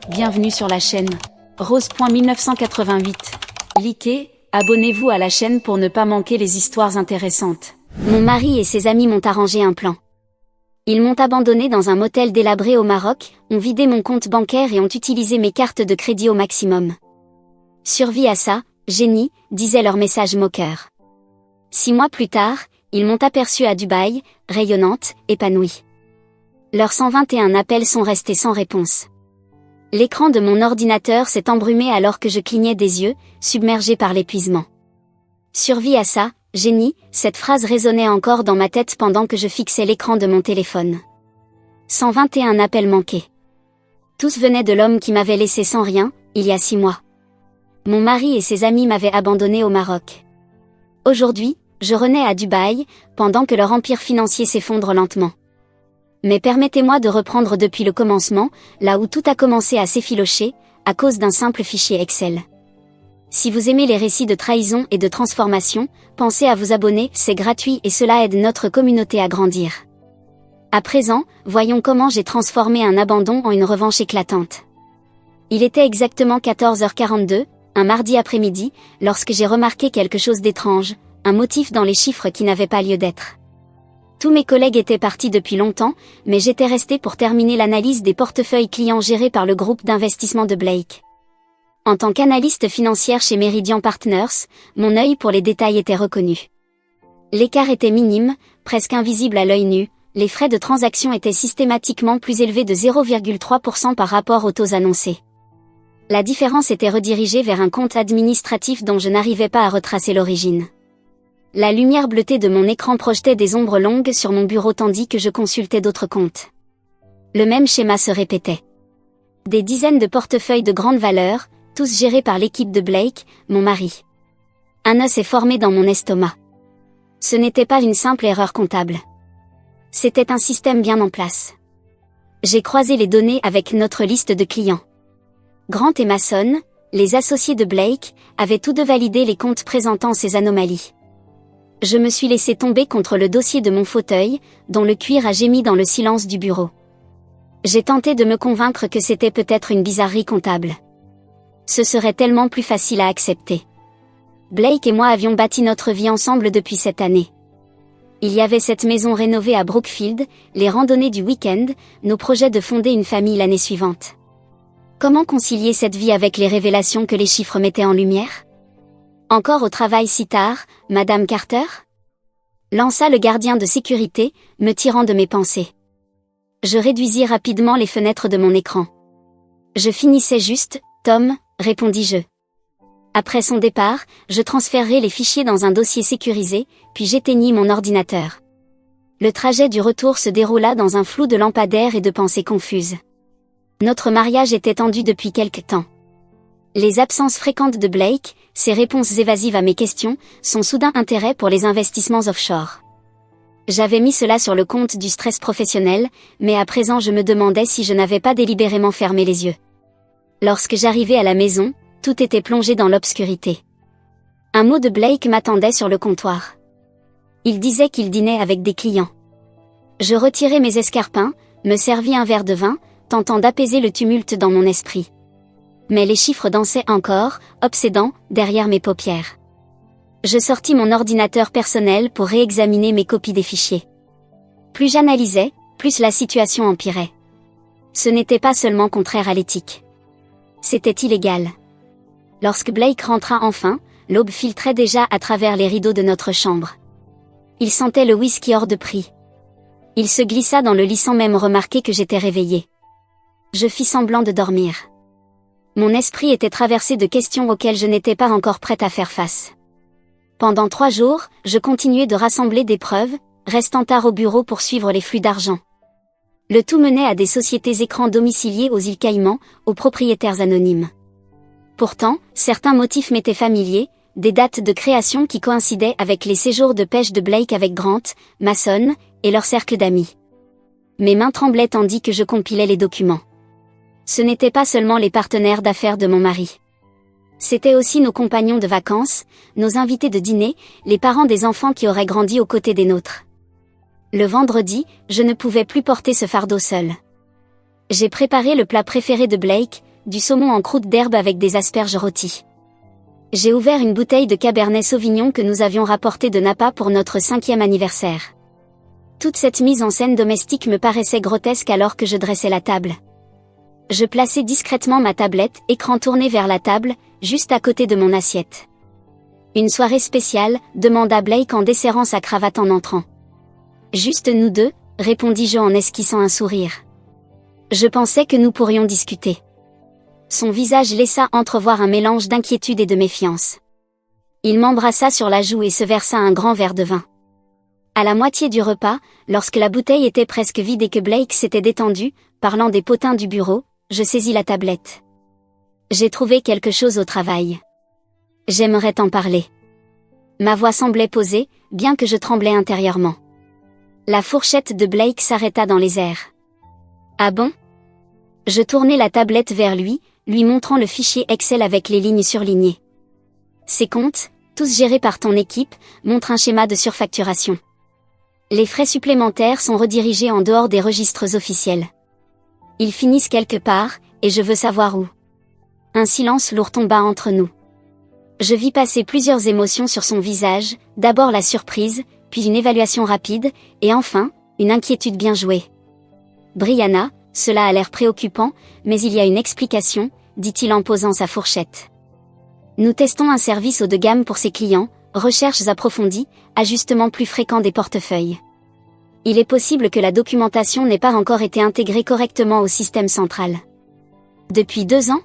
Bienvenue sur la chaîne. Rose.1988. Likez, abonnez-vous à la chaîne pour ne pas manquer les histoires intéressantes. Mon mari et ses amis m'ont arrangé un plan. Ils m'ont abandonné dans un motel délabré au Maroc, ont vidé mon compte bancaire et ont utilisé mes cartes de crédit au maximum. Survie à ça, génie, disait leur message moqueur. 6 mois plus tard, ils m'ont aperçue à Dubaï, rayonnante, épanouie. Leurs 121 appels sont restés sans réponse. L'écran de mon ordinateur s'est embrumé alors que je clignais des yeux, submergé par l'épuisement. Survie à ça, génie, cette phrase résonnait encore dans ma tête pendant que je fixais l'écran de mon téléphone. 121 appels manqués. Tous venaient de l'homme qui m'avait laissé sans rien, il y a 6 mois. Mon mari et ses amis m'avaient abandonné au Maroc. Aujourd'hui, je renais à Dubaï, pendant que leur empire financier s'effondre lentement. Mais permettez-moi de reprendre depuis le commencement, là où tout a commencé à s'effilocher, à cause d'un simple fichier Excel. Si vous aimez les récits de trahison et de transformation, pensez à vous abonner, c'est gratuit et cela aide notre communauté à grandir. À présent, voyons comment j'ai transformé un abandon en une revanche éclatante. Il était exactement 14h42, un mardi après-midi, lorsque j'ai remarqué quelque chose d'étrange, un motif dans les chiffres qui n'avait pas lieu d'être. Tous mes collègues étaient partis depuis longtemps, mais j'étais resté pour terminer l'analyse des portefeuilles clients gérés par le groupe d'investissement de Blake. En tant qu'analyste financière chez Meridian Partners, mon œil pour les détails était reconnu. L'écart était minime, presque invisible à l'œil nu, les frais de transaction étaient systématiquement plus élevés de 0,3% par rapport aux taux annoncés. La différence était redirigée vers un compte administratif dont je n'arrivais pas à retracer l'origine. La lumière bleutée de mon écran projetait des ombres longues sur mon bureau tandis que je consultais d'autres comptes. Le même schéma se répétait. Des dizaines de portefeuilles de grande valeur, tous gérés par l'équipe de Blake, mon mari. Un os est formé dans mon estomac. Ce n'était pas une simple erreur comptable. C'était un système bien en place. J'ai croisé les données avec notre liste de clients. Grant et Mason, les associés de Blake, avaient tous deux validé les comptes présentant ces anomalies. Je me suis laissé tomber contre le dossier de mon fauteuil, dont le cuir a gémi dans le silence du bureau. J'ai tenté de me convaincre que c'était peut-être une bizarrerie comptable. Ce serait tellement plus facile à accepter. Blake et moi avions bâti notre vie ensemble depuis cette année. Il y avait cette maison rénovée à Brookfield, les randonnées du week-end, nos projets de fonder une famille l'année suivante. Comment concilier cette vie avec les révélations que les chiffres mettaient en lumière ? Encore au travail si tard, Madame Carter ? Lança le gardien de sécurité, me tirant de mes pensées. Je réduisis rapidement les fenêtres de mon écran. Je finissais juste, Tom, répondis-je. Après son départ, je transférerai les fichiers dans un dossier sécurisé, puis j'éteignis mon ordinateur. Le trajet du retour se déroula dans un flou de lampadaires et de pensées confuses. Notre mariage était tendu depuis quelque temps. Les absences fréquentes de Blake, ses réponses évasives à mes questions, son soudain intérêt pour les investissements offshore. J'avais mis cela sur le compte du stress professionnel, mais à présent je me demandais si je n'avais pas délibérément fermé les yeux. Lorsque j'arrivais à la maison, tout était plongé dans l'obscurité. Un mot de Blake m'attendait sur le comptoir. Il disait qu'il dînait avec des clients. Je retirai mes escarpins, me servis un verre de vin, tentant d'apaiser le tumulte dans mon esprit. Mais les chiffres dansaient encore, obsédants, derrière mes paupières. Je sortis mon ordinateur personnel pour réexaminer mes copies des fichiers. Plus j'analysais, plus la situation empirait. Ce n'était pas seulement contraire à l'éthique. C'était illégal. Lorsque Blake rentra enfin, l'aube filtrait déjà à travers les rideaux de notre chambre. Il sentait le whisky hors de prix. Il se glissa dans le lit sans même remarquer que j'étais réveillée. Je fis semblant de dormir. Mon esprit était traversé de questions auxquelles je n'étais pas encore prête à faire face. Pendant 3 jours, je continuais de rassembler des preuves, restant tard au bureau pour suivre les flux d'argent. Le tout menait à des sociétés écrans domiciliées aux îles Caïmans, aux propriétaires anonymes. Pourtant, certains motifs m'étaient familiers, des dates de création qui coïncidaient avec les séjours de pêche de Blake avec Grant, Mason, et leur cercle d'amis. Mes mains tremblaient tandis que je compilais les documents. Ce n'étaient pas seulement les partenaires d'affaires de mon mari. C'étaient aussi nos compagnons de vacances, nos invités de dîner, les parents des enfants qui auraient grandi aux côtés des nôtres. Le vendredi, je ne pouvais plus porter ce fardeau seul. J'ai préparé le plat préféré de Blake, du saumon en croûte d'herbe avec des asperges rôties. J'ai ouvert une bouteille de Cabernet Sauvignon que nous avions rapporté de Napa pour notre 5e anniversaire. Toute cette mise en scène domestique me paraissait grotesque alors que je dressais la table. Je plaçai discrètement ma tablette, écran tourné vers la table, juste à côté de mon assiette. Une soirée spéciale, demanda Blake en desserrant sa cravate en entrant. Juste nous deux, répondis-je en esquissant un sourire. Je pensais que nous pourrions discuter. Son visage laissa entrevoir un mélange d'inquiétude et de méfiance. Il m'embrassa sur la joue et se versa un grand verre de vin. À la moitié du repas, lorsque la bouteille était presque vide et que Blake s'était détendu, parlant des potins du bureau, je saisis la tablette. J'ai trouvé quelque chose au travail. J'aimerais t'en parler. Ma voix semblait posée, bien que je tremblais intérieurement. La fourchette de Blake s'arrêta dans les airs. Ah bon? Je tournai la tablette vers lui montrant le fichier Excel avec les lignes surlignées. Ces comptes, tous gérés par ton équipe, montrent un schéma de surfacturation. Les frais supplémentaires sont redirigés en dehors des registres officiels. Ils finissent quelque part, et je veux savoir où. Un silence lourd tomba entre nous. Je vis passer plusieurs émotions sur son visage, d'abord la surprise, puis une évaluation rapide, et enfin, une inquiétude bien jouée. Brianna, cela a l'air préoccupant, mais il y a une explication, dit-il en posant sa fourchette. Nous testons un service haut de gamme pour ses clients, recherches approfondies, ajustements plus fréquents des portefeuilles. Il est possible que la documentation n'ait pas encore été intégrée correctement au système central. Depuis 2 ans?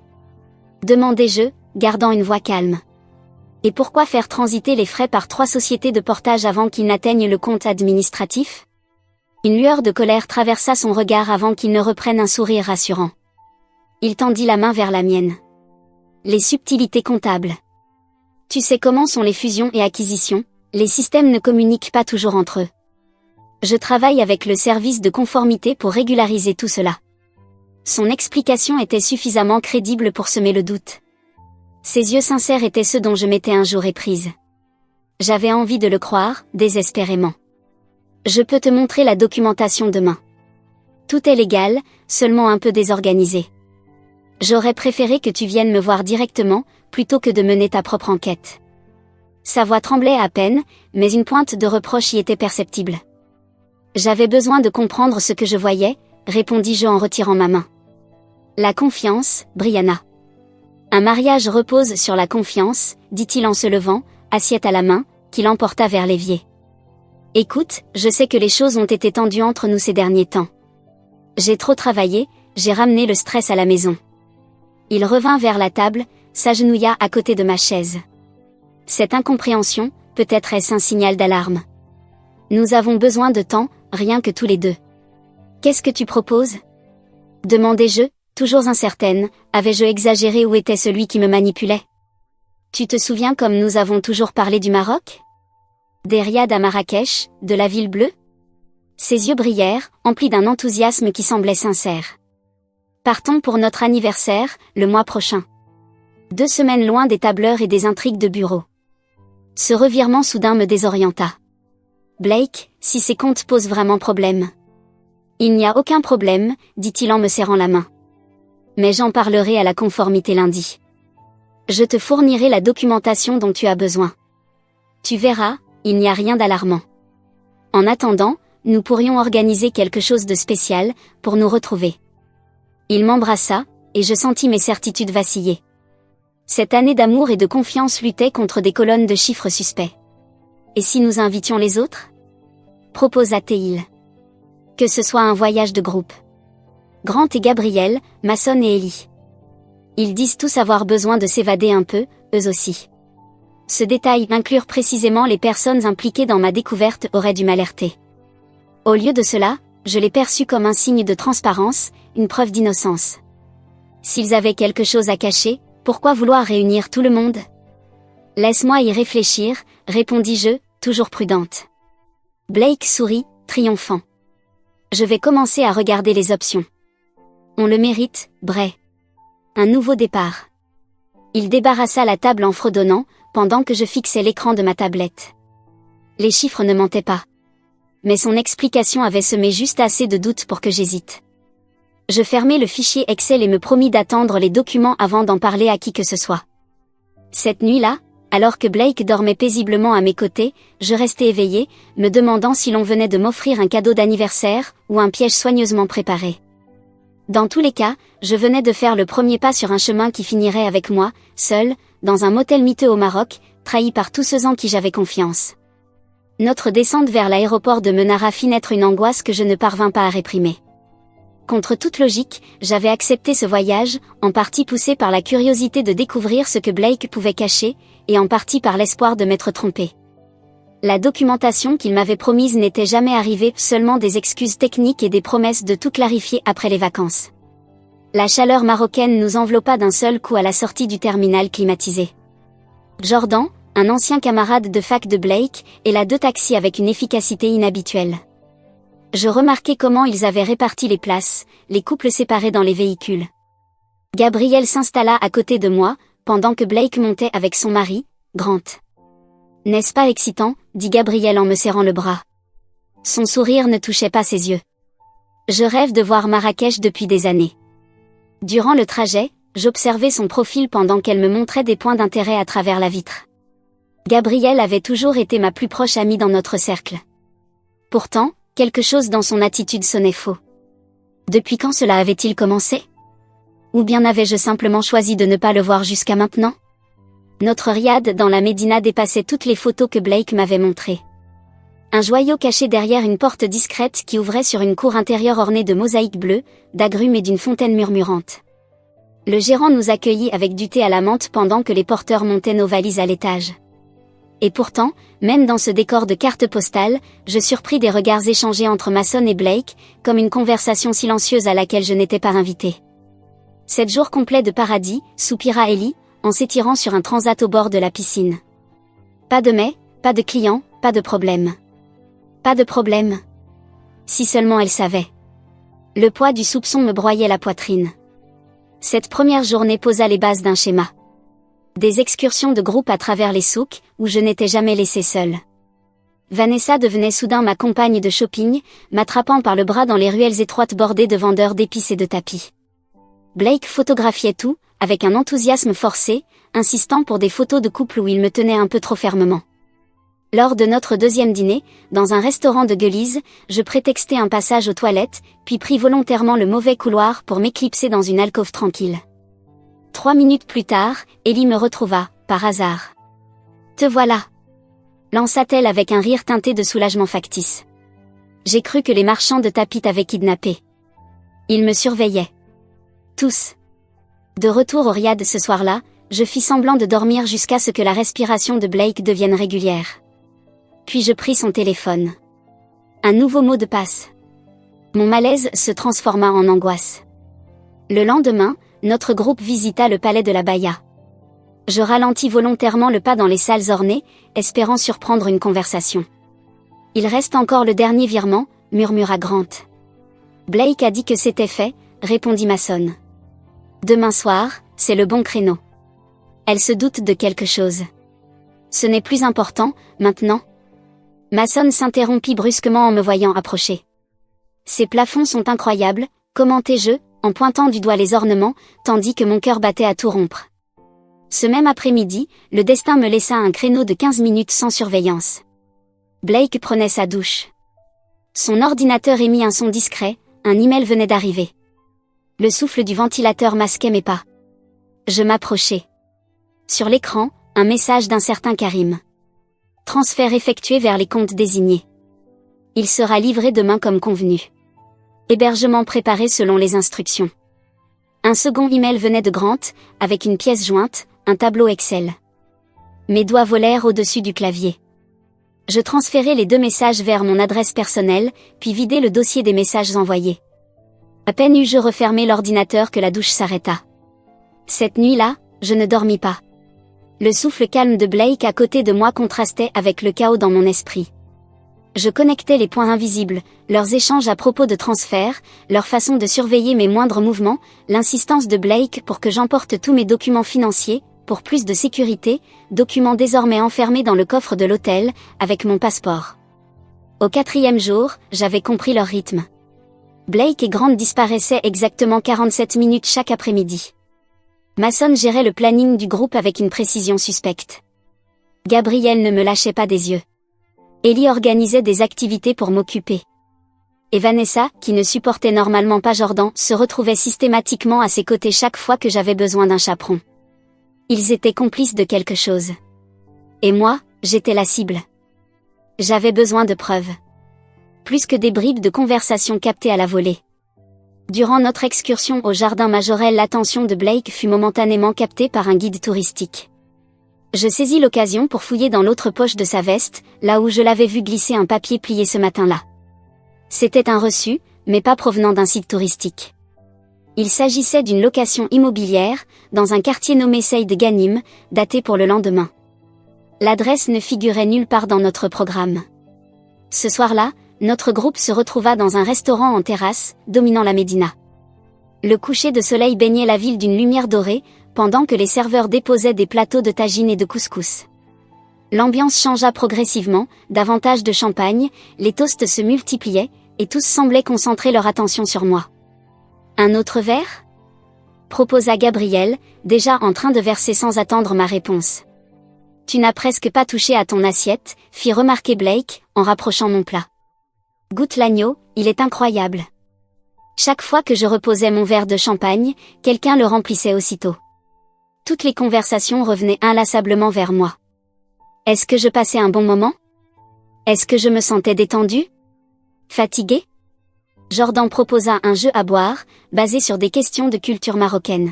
Demandai-je, gardant une voix calme. Et pourquoi faire transiter les frais par 3 sociétés de portage avant qu'ils n'atteignent le compte administratif? Une lueur de colère traversa son regard avant qu'il ne reprenne un sourire rassurant. Il tendit la main vers la mienne. Les subtilités comptables. Tu sais comment sont les fusions et acquisitions, les systèmes ne communiquent pas toujours entre eux. Je travaille avec le service de conformité pour régulariser tout cela. Son explication était suffisamment crédible pour semer le doute. Ses yeux sincères étaient ceux dont je m'étais un jour éprise. J'avais envie de le croire, désespérément. Je peux te montrer la documentation demain. Tout est légal, seulement un peu désorganisé. J'aurais préféré que tu viennes me voir directement, plutôt que de mener ta propre enquête. Sa voix tremblait à peine, mais une pointe de reproche y était perceptible. J'avais besoin de comprendre ce que je voyais, répondis-je en retirant ma main. La confiance, Brianna. Un mariage repose sur la confiance, dit-il en se levant, assiette à la main, qu'il emporta vers l'évier. Écoute, je sais que les choses ont été tendues entre nous ces derniers temps. J'ai trop travaillé, j'ai ramené le stress à la maison. Il revint vers la table, s'agenouilla à côté de ma chaise. Cette incompréhension, peut-être est-ce un signal d'alarme. Nous avons besoin de temps, rien que tous les deux. Qu'est-ce que tu proposes? Demandai-je, toujours incertaine, avais-je exagéré ou était celui qui me manipulait? Tu te souviens comme nous avons toujours parlé du Maroc? Des riads à Marrakech, de la ville bleue? Ses yeux brillèrent, emplis d'un enthousiasme qui semblait sincère. Partons pour notre anniversaire, le mois prochain. 2 semaines loin des tableurs et des intrigues de bureau. Ce revirement soudain me désorienta. Blake, si ces comptes posent vraiment problème. Il n'y a aucun problème, dit-il en me serrant la main. Mais j'en parlerai à la conformité lundi. Je te fournirai la documentation dont tu as besoin. Tu verras, il n'y a rien d'alarmant. En attendant, nous pourrions organiser quelque chose de spécial, pour nous retrouver. Il m'embrassa, et je sentis mes certitudes vaciller. Cette année d'amour et de confiance luttait contre des colonnes de chiffres suspects. Et si nous invitions les autres? Proposa-t-il. Que ce soit un voyage de groupe. Grant et Gabriel, Mason et Ellie. Ils disent tous avoir besoin de s'évader un peu, eux aussi. Ce détail, inclure précisément les personnes impliquées dans ma découverte, aurait dû m'alerter. Au lieu de cela, je l'ai perçu comme un signe de transparence, une preuve d'innocence. S'ils avaient quelque chose à cacher, pourquoi vouloir réunir tout le monde? Laisse-moi y réfléchir, répondis-je, toujours prudente. Blake sourit, triomphant. Je vais commencer à regarder les options. On le mérite, Bray. Un nouveau départ. Il débarrassa la table en fredonnant, pendant que je fixais l'écran de ma tablette. Les chiffres ne mentaient pas. Mais son explication avait semé juste assez de doutes pour que j'hésite. Je fermai le fichier Excel et me promis d'attendre les documents avant d'en parler à qui que ce soit. Cette nuit-là, alors que Blake dormait paisiblement à mes côtés, je restais éveillée, me demandant si l'on venait de m'offrir un cadeau d'anniversaire, ou un piège soigneusement préparé. Dans tous les cas, je venais de faire le premier pas sur un chemin qui finirait avec moi, seule, dans un motel miteux au Maroc, trahi par tous ceux en qui j'avais confiance. Notre descente vers l'aéroport de Menara fit naître une angoisse que je ne parvins pas à réprimer. Contre toute logique, j'avais accepté ce voyage, en partie poussé par la curiosité de découvrir ce que Blake pouvait cacher, et en partie par l'espoir de m'être trompée. La documentation qu'il m'avait promise n'était jamais arrivée, seulement des excuses techniques et des promesses de tout clarifier après les vacances. La chaleur marocaine nous enveloppa d'un seul coup à la sortie du terminal climatisé. Jordan, un ancien camarade de fac de Blake, héla 2 taxis avec une efficacité inhabituelle. Je remarquai comment ils avaient réparti les places, les couples séparés dans les véhicules. Gabrielle s'installa à côté de moi, pendant que Blake montait avec son mari, Grant. « N'est-ce pas excitant ?» dit Gabrielle en me serrant le bras. Son sourire ne touchait pas ses yeux. Je rêve de voir Marrakech depuis des années. Durant le trajet, j'observais son profil pendant qu'elle me montrait des points d'intérêt à travers la vitre. Gabrielle avait toujours été ma plus proche amie dans notre cercle. Pourtant, quelque chose dans son attitude sonnait faux. Depuis quand cela avait-il commencé? Ou bien avais-je simplement choisi de ne pas le voir jusqu'à maintenant? Notre riad dans la Médina dépassait toutes les photos que Blake m'avait montrées. Un joyau caché derrière une porte discrète qui ouvrait sur une cour intérieure ornée de mosaïques bleues, d'agrumes et d'une fontaine murmurante. Le gérant nous accueillit avec du thé à la menthe pendant que les porteurs montaient nos valises à l'étage. Et pourtant, même dans ce décor de carte postale, je surpris des regards échangés entre Mason et Blake, comme une conversation silencieuse à laquelle je n'étais pas invitée. 7 jours complets de paradis, soupira Ellie, en s'étirant sur un transat au bord de la piscine. Pas de mais, pas de clients, pas de problème. Pas de problème. Si seulement elle savait. Le poids du soupçon me broyait la poitrine. Cette première journée posa les bases d'un schéma. Des excursions de groupe à travers les souks, où je n'étais jamais laissée seule. Vanessa devenait soudain ma compagne de shopping, m'attrapant par le bras dans les ruelles étroites bordées de vendeurs d'épices et de tapis. Blake photographiait tout, avec un enthousiasme forcé, insistant pour des photos de couple où il me tenait un peu trop fermement. Lors de notre deuxième dîner, dans un restaurant de Guelise, je prétextai un passage aux toilettes, puis pris volontairement le mauvais couloir pour m'éclipser dans une alcôve tranquille. 3 minutes plus tard, Ellie me retrouva, par hasard. « Te voilà !» lança-t-elle avec un rire teinté de soulagement factice. J'ai cru que les marchands de tapis t'avaient kidnappé. Ils me surveillaient. Tous. De retour au riad ce soir-là, je fis semblant de dormir jusqu'à ce que la respiration de Blake devienne régulière. Puis je pris son téléphone. Un nouveau mot de passe. Mon malaise se transforma en angoisse. Le lendemain, notre groupe visita le palais de la Baïa. Je ralentis volontairement le pas dans les salles ornées, espérant surprendre une conversation. Il reste encore le dernier virement, murmura Grant. Blake a dit que c'était fait, répondit Mason. Demain soir, c'est le bon créneau. Elle se doute de quelque chose. Ce n'est plus important, maintenant. Mason s'interrompit brusquement en me voyant approcher. Ces plafonds sont incroyables, commentai-je, en pointant du doigt les ornements, tandis que mon cœur battait à tout rompre. Ce même après-midi, le destin me laissa un créneau de 15 minutes sans surveillance. Blake prenait sa douche. Son ordinateur émit un son discret, un email venait d'arriver. Le souffle du ventilateur masquait mes pas. Je m'approchai. Sur l'écran, un message d'un certain Karim. Transfert effectué vers les comptes désignés. Il sera livré demain comme convenu. Hébergement préparé selon les instructions. Un second email venait de Grant, avec une pièce jointe, un tableau Excel. Mes doigts volèrent au-dessus du clavier. Je transférai les 2 messages vers mon adresse personnelle, puis vidai le dossier des messages envoyés. À peine eus-je refermé l'ordinateur que la douche s'arrêta. Cette nuit-là, je ne dormis pas. Le souffle calme de Blake à côté de moi contrastait avec le chaos dans mon esprit. Je connectais les points invisibles, leurs échanges à propos de transferts, leur façon de surveiller mes moindres mouvements, l'insistance de Blake pour que j'emporte tous mes documents financiers, pour plus de sécurité, documents désormais enfermés dans le coffre de l'hôtel, avec mon passeport. Au 4e jour, j'avais compris leur rythme. Blake et Grant disparaissaient exactement 47 minutes chaque après-midi. Mason gérait le planning du groupe avec une précision suspecte. Gabriel ne me lâchait pas des yeux. Ellie organisait des activités pour m'occuper. Et Vanessa, qui ne supportait normalement pas Jordan, se retrouvait systématiquement à ses côtés chaque fois que j'avais besoin d'un chaperon. Ils étaient complices de quelque chose. Et moi, j'étais la cible. J'avais besoin de preuves. Plus que des bribes de conversation captées à la volée. Durant notre excursion au jardin Majorel, l'attention de Blake fut momentanément captée par un guide touristique. Je saisis l'occasion pour fouiller dans l'autre poche de sa veste, là où je l'avais vu glisser un papier plié ce matin-là. C'était un reçu, mais pas provenant d'un site touristique. Il s'agissait d'une location immobilière, dans un quartier nommé Seyd Ghanim, daté pour le lendemain. L'adresse ne figurait nulle part dans notre programme. Ce soir-là, notre groupe se retrouva dans un restaurant en terrasse, dominant la Médina. Le coucher de soleil baignait la ville d'une lumière dorée, pendant que les serveurs déposaient des plateaux de tagine et de couscous. L'ambiance changea progressivement, davantage de champagne, les toasts se multipliaient, et tous semblaient concentrer leur attention sur moi. « Un autre verre ?» proposa Gabriel, déjà en train de verser sans attendre ma réponse. « Tu n'as presque pas touché à ton assiette », fit remarquer Blake, en rapprochant mon plat. « Goûte l'agneau, il est incroyable. » Chaque fois que je reposais mon verre de champagne, quelqu'un le remplissait aussitôt. Toutes les conversations revenaient inlassablement vers moi. Est-ce que je passais un bon moment? Est-ce que je me sentais détendue? Fatiguée? Jordan proposa un jeu à boire, basé sur des questions de culture marocaine.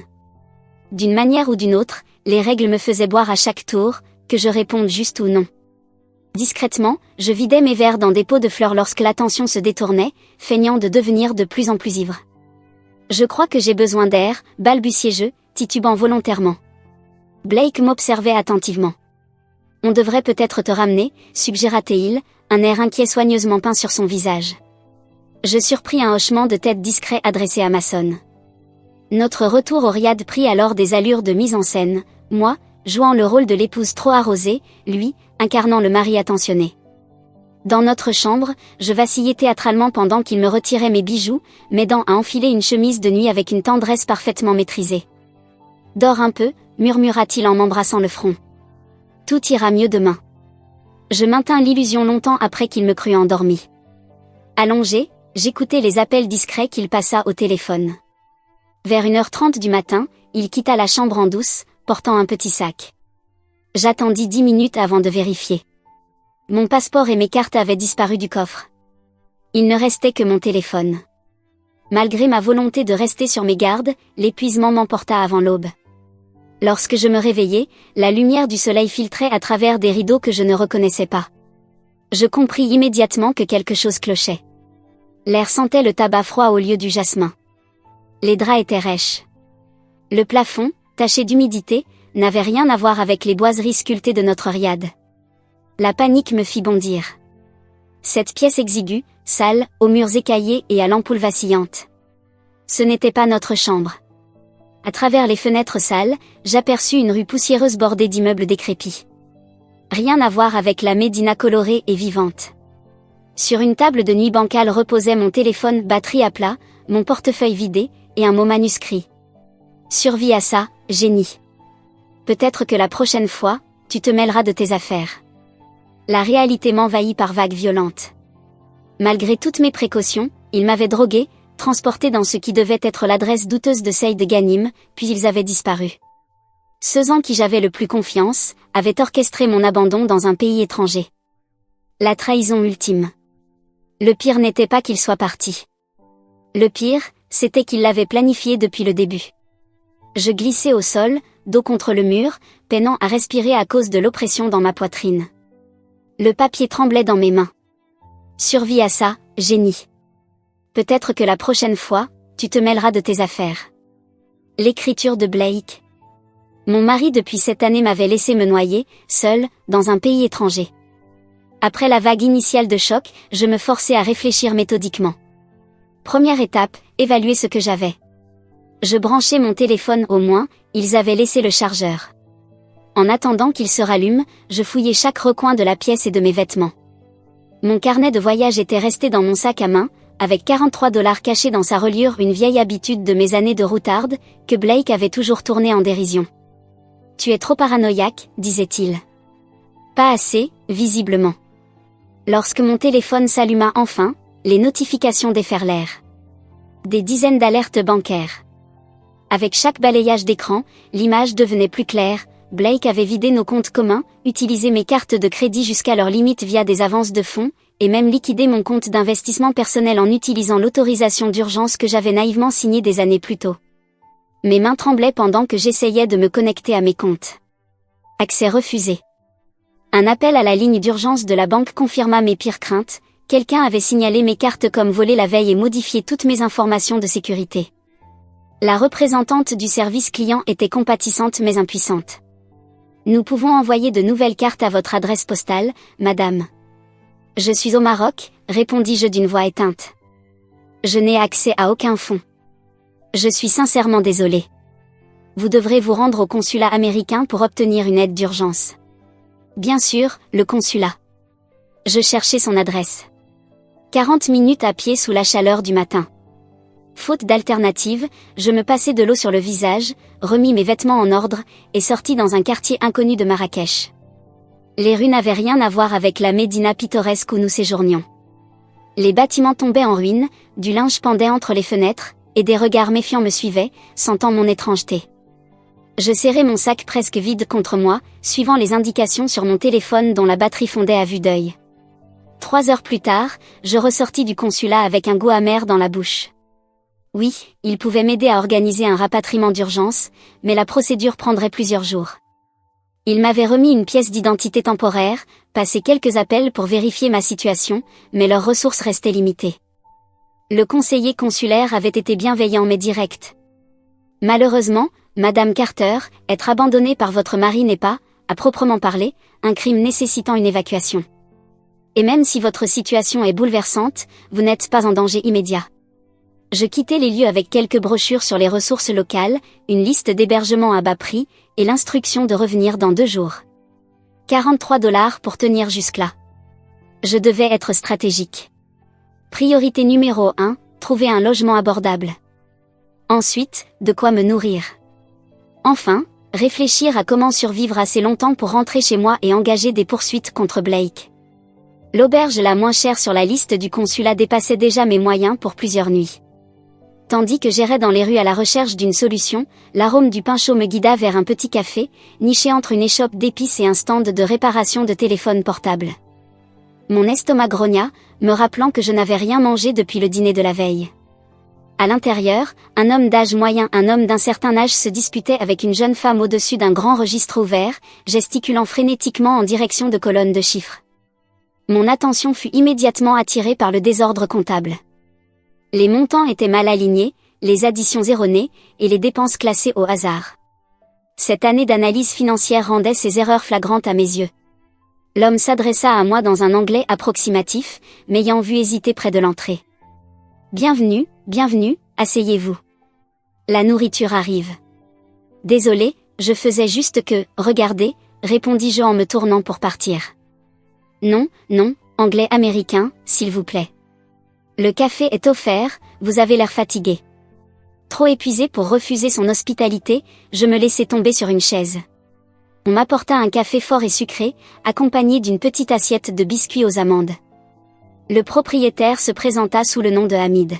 D'une manière ou d'une autre, les règles me faisaient boire à chaque tour, que je réponde juste ou non. Discrètement, je vidais mes verres dans des pots de fleurs lorsque l'attention se détournait, feignant de devenir de plus en plus ivre. Je crois que j'ai besoin d'air, balbutiai-je, titubant volontairement. Blake m'observait attentivement. On devrait peut-être te ramener, suggéra-t-il, un air inquiet soigneusement peint sur son visage. Je surpris un hochement de tête discret adressé à Mason. Notre retour au riad prit alors des allures de mise en scène, moi, jouant le rôle de l'épouse trop arrosée, lui, incarnant le mari attentionné. Dans notre chambre, je vacillais théâtralement pendant qu'il me retirait mes bijoux, m'aidant à enfiler une chemise de nuit avec une tendresse parfaitement maîtrisée. « Dors un peu », murmura-t-il en m'embrassant le front. « Tout ira mieux demain. » Je maintins l'illusion longtemps après qu'il me crut endormi. Allongé, j'écoutais les appels discrets qu'il passa au téléphone. Vers 1h30 du matin, il quitta la chambre en douce, portant un petit sac. J'attendis 10 minutes avant de vérifier. Mon passeport et mes cartes avaient disparu du coffre. Il ne restait que mon téléphone. Malgré ma volonté de rester sur mes gardes, l'épuisement m'emporta avant l'aube. Lorsque je me réveillai, la lumière du soleil filtrait à travers des rideaux que je ne reconnaissais pas. Je compris immédiatement que quelque chose clochait. L'air sentait le tabac froid au lieu du jasmin. Les draps étaient rêches. Le plafond, taché d'humidité, n'avait rien à voir avec les boiseries sculptées de notre riad. La panique me fit bondir. Cette pièce exiguë, sale, aux murs écaillés et à l'ampoule vacillante. Ce n'était pas notre chambre. À travers les fenêtres sales, j'aperçus une rue poussiéreuse bordée d'immeubles décrépits. Rien à voir avec la Médina colorée et vivante. Sur une table de nuit bancale reposait mon téléphone batterie à plat, mon portefeuille vidé, et un mot manuscrit. Survis à ça, génie. Peut-être que la prochaine fois, tu te mêleras de tes affaires. La réalité m'envahit par vagues violentes. Malgré toutes mes précautions, ils m'avaient drogué, transporté dans ce qui devait être l'adresse douteuse de Seyd Ghanim, puis ils avaient disparu. Ceux en qui j'avais le plus confiance, avaient orchestré mon abandon dans un pays étranger. La trahison ultime. Le pire n'était pas qu'ils soient partis. Le pire, c'était qu'ils l'avaient planifié depuis le début. Je glissais au sol, dos contre le mur, peinant à respirer à cause de l'oppression dans ma poitrine. Le papier tremblait dans mes mains. Survis à ça, génie. Peut-être que la prochaine fois, tu te mêleras de tes affaires. L'écriture de Blake. Mon mari depuis cette année m'avait laissé me noyer, seul, dans un pays étranger. Après la vague initiale de choc, je me forçais à réfléchir méthodiquement. Première étape, évaluer ce que j'avais. Je branchais mon téléphone au moins, ils avaient laissé le chargeur. En attendant qu'il se rallume, je fouillais chaque recoin de la pièce et de mes vêtements. Mon carnet de voyage était resté dans mon sac à main, avec 43 $ cachés dans sa reliure, une vieille habitude de mes années de routarde, que Blake avait toujours tournée en dérision. Tu es trop paranoïaque, disait-il. Pas assez, visiblement. Lorsque mon téléphone s'alluma enfin, les notifications déferlèrent. Des dizaines d'alertes bancaires. Avec chaque balayage d'écran, l'image devenait plus claire. Blake avait vidé nos comptes communs, utilisé mes cartes de crédit jusqu'à leur limite via des avances de fonds, et même liquidé mon compte d'investissement personnel en utilisant l'autorisation d'urgence que j'avais naïvement signée des années plus tôt. Mes mains tremblaient pendant que j'essayais de me connecter à mes comptes. Accès refusé. Un appel à la ligne d'urgence de la banque confirma mes pires craintes. Quelqu'un avait signalé mes cartes comme volées la veille et modifié toutes mes informations de sécurité. La représentante du service client était compatissante mais impuissante. Nous pouvons envoyer de nouvelles cartes à votre adresse postale, madame. Je suis au Maroc, répondis-je d'une voix éteinte. Je n'ai accès à aucun fonds. Je suis sincèrement désolé. Vous devrez vous rendre au consulat américain pour obtenir une aide d'urgence. Bien sûr, le consulat. Je cherchais son adresse. 40 minutes à pied sous la chaleur du matin. Faute d'alternative, je me passai de l'eau sur le visage, remis mes vêtements en ordre, et sortis dans un quartier inconnu de Marrakech. Les rues n'avaient rien à voir avec la médina pittoresque où nous séjournions. Les bâtiments tombaient en ruine, du linge pendait entre les fenêtres, et des regards méfiants me suivaient, sentant mon étrangeté. Je serrai mon sac presque vide contre moi, suivant les indications sur mon téléphone dont la batterie fondait à vue d'œil. 3 heures plus tard, je ressortis du consulat avec un goût amer dans la bouche. Oui, il pouvait m'aider à organiser un rapatriement d'urgence, mais la procédure prendrait plusieurs jours. Il m'avait remis une pièce d'identité temporaire, passé quelques appels pour vérifier ma situation, mais leurs ressources restaient limitées. Le conseiller consulaire avait été bienveillant mais direct. Malheureusement, Madame Carter, être abandonnée par votre mari n'est pas, à proprement parler, un crime nécessitant une évacuation. Et même si votre situation est bouleversante, vous n'êtes pas en danger immédiat. Je quittai les lieux avec quelques brochures sur les ressources locales, une liste d'hébergements à bas prix, et l'instruction de revenir dans 2 jours. 43 $ pour tenir jusque-là. Je devais être stratégique. Priorité numéro 1, trouver un logement abordable. Ensuite, de quoi me nourrir. Enfin, réfléchir à comment survivre assez longtemps pour rentrer chez moi et engager des poursuites contre Blake. L'auberge la moins chère sur la liste du consulat dépassait déjà mes moyens pour plusieurs nuits. Tandis que j'errais dans les rues à la recherche d'une solution, l'arôme du pain chaud me guida vers un petit café, niché entre une échoppe d'épices et un stand de réparation de téléphone portable. Mon estomac grogna, me rappelant que je n'avais rien mangé depuis le dîner de la veille. À l'intérieur, un homme d'âge moyen, un homme d'un certain âge se disputait avec une jeune femme au-dessus d'un grand registre ouvert, gesticulant frénétiquement en direction de colonnes de chiffres. Mon attention fut immédiatement attirée par le désordre comptable. Les montants étaient mal alignés, les additions erronées, et les dépenses classées au hasard. Cette année d'analyse financière rendait ces erreurs flagrantes à mes yeux. L'homme s'adressa à moi dans un anglais approximatif, m'ayant vu hésiter près de l'entrée. « Bienvenue, bienvenue, asseyez-vous. La nourriture arrive. » « Désolé, je faisais juste que, regardez, répondis-je en me tournant pour partir. « Non, non, anglais américain, s'il vous plaît. Le café est offert, vous avez l'air fatigué. » Trop épuisé pour refuser son hospitalité, je me laissai tomber sur une chaise. On m'apporta un café fort et sucré, accompagné d'une petite assiette de biscuits aux amandes. Le propriétaire se présenta sous le nom de Hamid.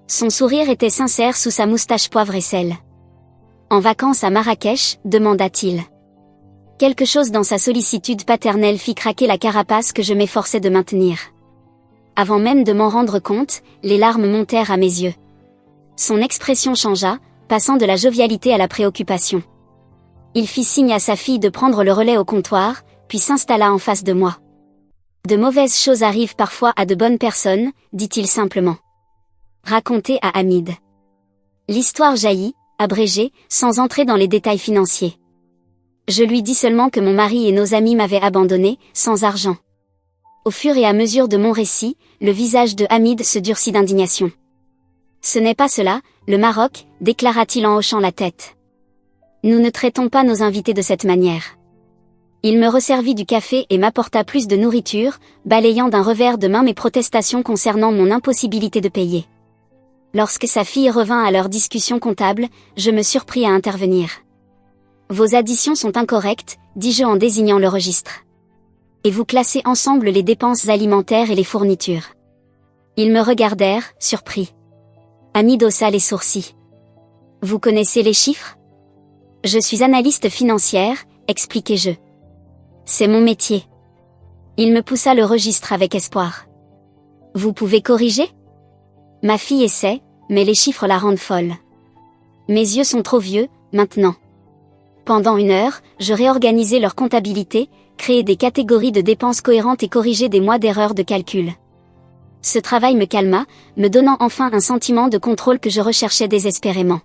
Son sourire était sincère sous sa moustache poivre et sel. « En vacances à Marrakech ?» demanda-t-il. Quelque chose dans sa sollicitude paternelle fit craquer la carapace que je m'efforçais de maintenir. Avant même de m'en rendre compte, les larmes montèrent à mes yeux. Son expression changea, passant de la jovialité à la préoccupation. Il fit signe à sa fille de prendre le relais au comptoir, puis s'installa en face de moi. « De mauvaises choses arrivent parfois à de bonnes personnes », dit-il simplement. Raconté à Hamid. L'histoire jaillit, abrégée, sans entrer dans les détails financiers. Je lui dis seulement que mon mari et nos amis m'avaient abandonné, sans argent. Au fur et à mesure de mon récit, le visage de Hamid se durcit d'indignation. « Ce n'est pas cela, le Maroc, » déclara-t-il en hochant la tête. « Nous ne traitons pas nos invités de cette manière. » Il me resservit du café et m'apporta plus de nourriture, balayant d'un revers de main mes protestations concernant mon impossibilité de payer. Lorsque sa fille revint à leur discussion comptable, je me surpris à intervenir. « Vos additions sont incorrectes », dis-je en désignant le registre. « Et vous classez ensemble les dépenses alimentaires et les fournitures. » Ils me regardèrent, surpris. Hamid haussa les sourcils. « Vous connaissez les chiffres ? » « Je suis analyste financière, expliquai-je. C'est mon métier. » Il me poussa le registre avec espoir. « Vous pouvez corriger ? » Ma fille essaie, mais les chiffres la rendent folle. Mes yeux sont trop vieux, maintenant. Pendant 1 heure, je réorganisai leur comptabilité, créai des catégories de dépenses cohérentes et corrigeai des mois d'erreurs de calcul. Ce travail me calma, me donnant enfin un sentiment de contrôle que je recherchais désespérément.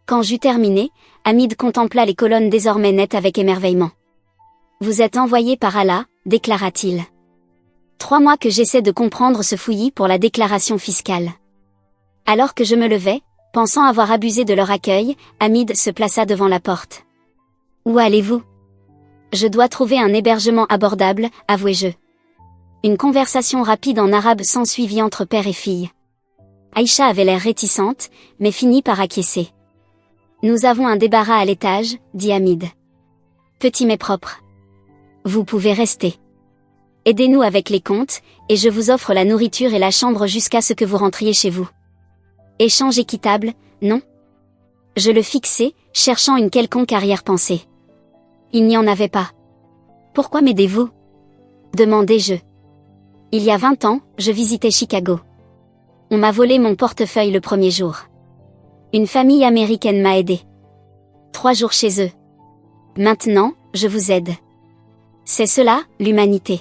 Quand j'eus terminé, Hamid contempla les colonnes désormais nettes avec émerveillement. « Vous êtes envoyé par Allah, déclara-t-il. 3 mois que j'essaie de comprendre ce fouillis pour la déclaration fiscale. » Alors que je me levais, pensant avoir abusé de leur accueil, Hamid se plaça devant la porte. « Où allez-vous ? » « Je dois trouver un hébergement abordable, avouai-je. » Une conversation rapide en arabe s'ensuivit entre père et fille. Aïcha avait l'air réticente, mais finit par acquiescer. « Nous avons un débarras à l'étage, » dit Hamid. « Petit mais propre. Vous pouvez rester. Aidez-nous avec les comptes, et je vous offre la nourriture et la chambre jusqu'à ce que vous rentriez chez vous. » Échange équitable, non ? Je le fixai, cherchant une quelconque arrière-pensée. Il n'y en avait pas. « Pourquoi m'aidez-vous ? » demandai-je. Il y a 20 ans, je visitais Chicago. On m'a volé mon portefeuille le premier jour. Une famille américaine m'a aidé. 3 jours chez eux. Maintenant, je vous aide. C'est cela, l'humanité.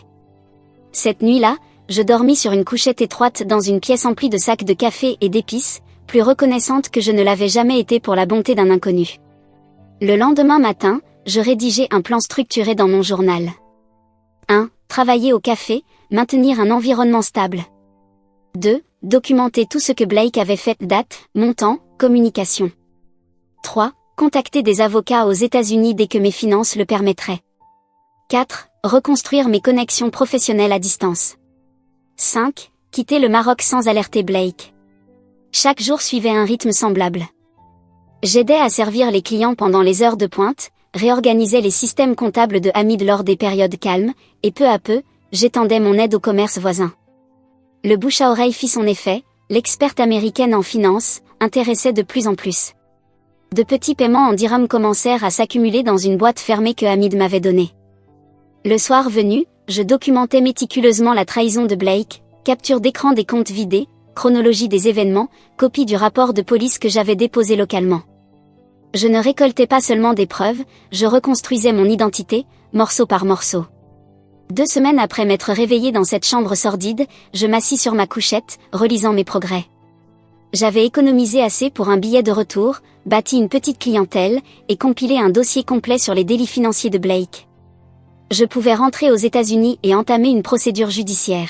Cette nuit-là, je dormis sur une couchette étroite dans une pièce emplie de sacs de café et d'épices, plus reconnaissante que je ne l'avais jamais été pour la bonté d'un inconnu. Le lendemain matin, je rédigeai un plan structuré dans mon journal. 1. Travailler au café, maintenir un environnement stable. 2. Documenter tout ce que Blake avait fait, date, montant, communication. 3. Contacter des avocats aux États-Unis dès que mes finances le permettraient. 4. Reconstruire mes connexions professionnelles à distance. 5. Quitter le Maroc sans alerter Blake. Chaque jour suivait un rythme semblable. J'aidais à servir les clients pendant les heures de pointe, réorganisais les systèmes comptables de Hamid lors des périodes calmes, et peu à peu, j'étendais mon aide au commerce voisin. Le bouche à oreille fit son effet, l'experte américaine en finance intéressait de plus en plus. De petits paiements en dirhams commencèrent à s'accumuler dans une boîte fermée que Hamid m'avait donnée. Le soir venu, je documentais méticuleusement la trahison de Blake, capture d'écran des comptes vidés, chronologie des événements, copie du rapport de police que j'avais déposé localement. Je ne récoltais pas seulement des preuves, je reconstruisais mon identité, morceau par morceau. 2 semaines après m'être réveillé dans cette chambre sordide, je m'assis sur ma couchette, relisant mes progrès. J'avais économisé assez pour un billet de retour, bâti une petite clientèle, et compilé un dossier complet sur les délits financiers de Blake. Je pouvais rentrer aux États-Unis et entamer une procédure judiciaire.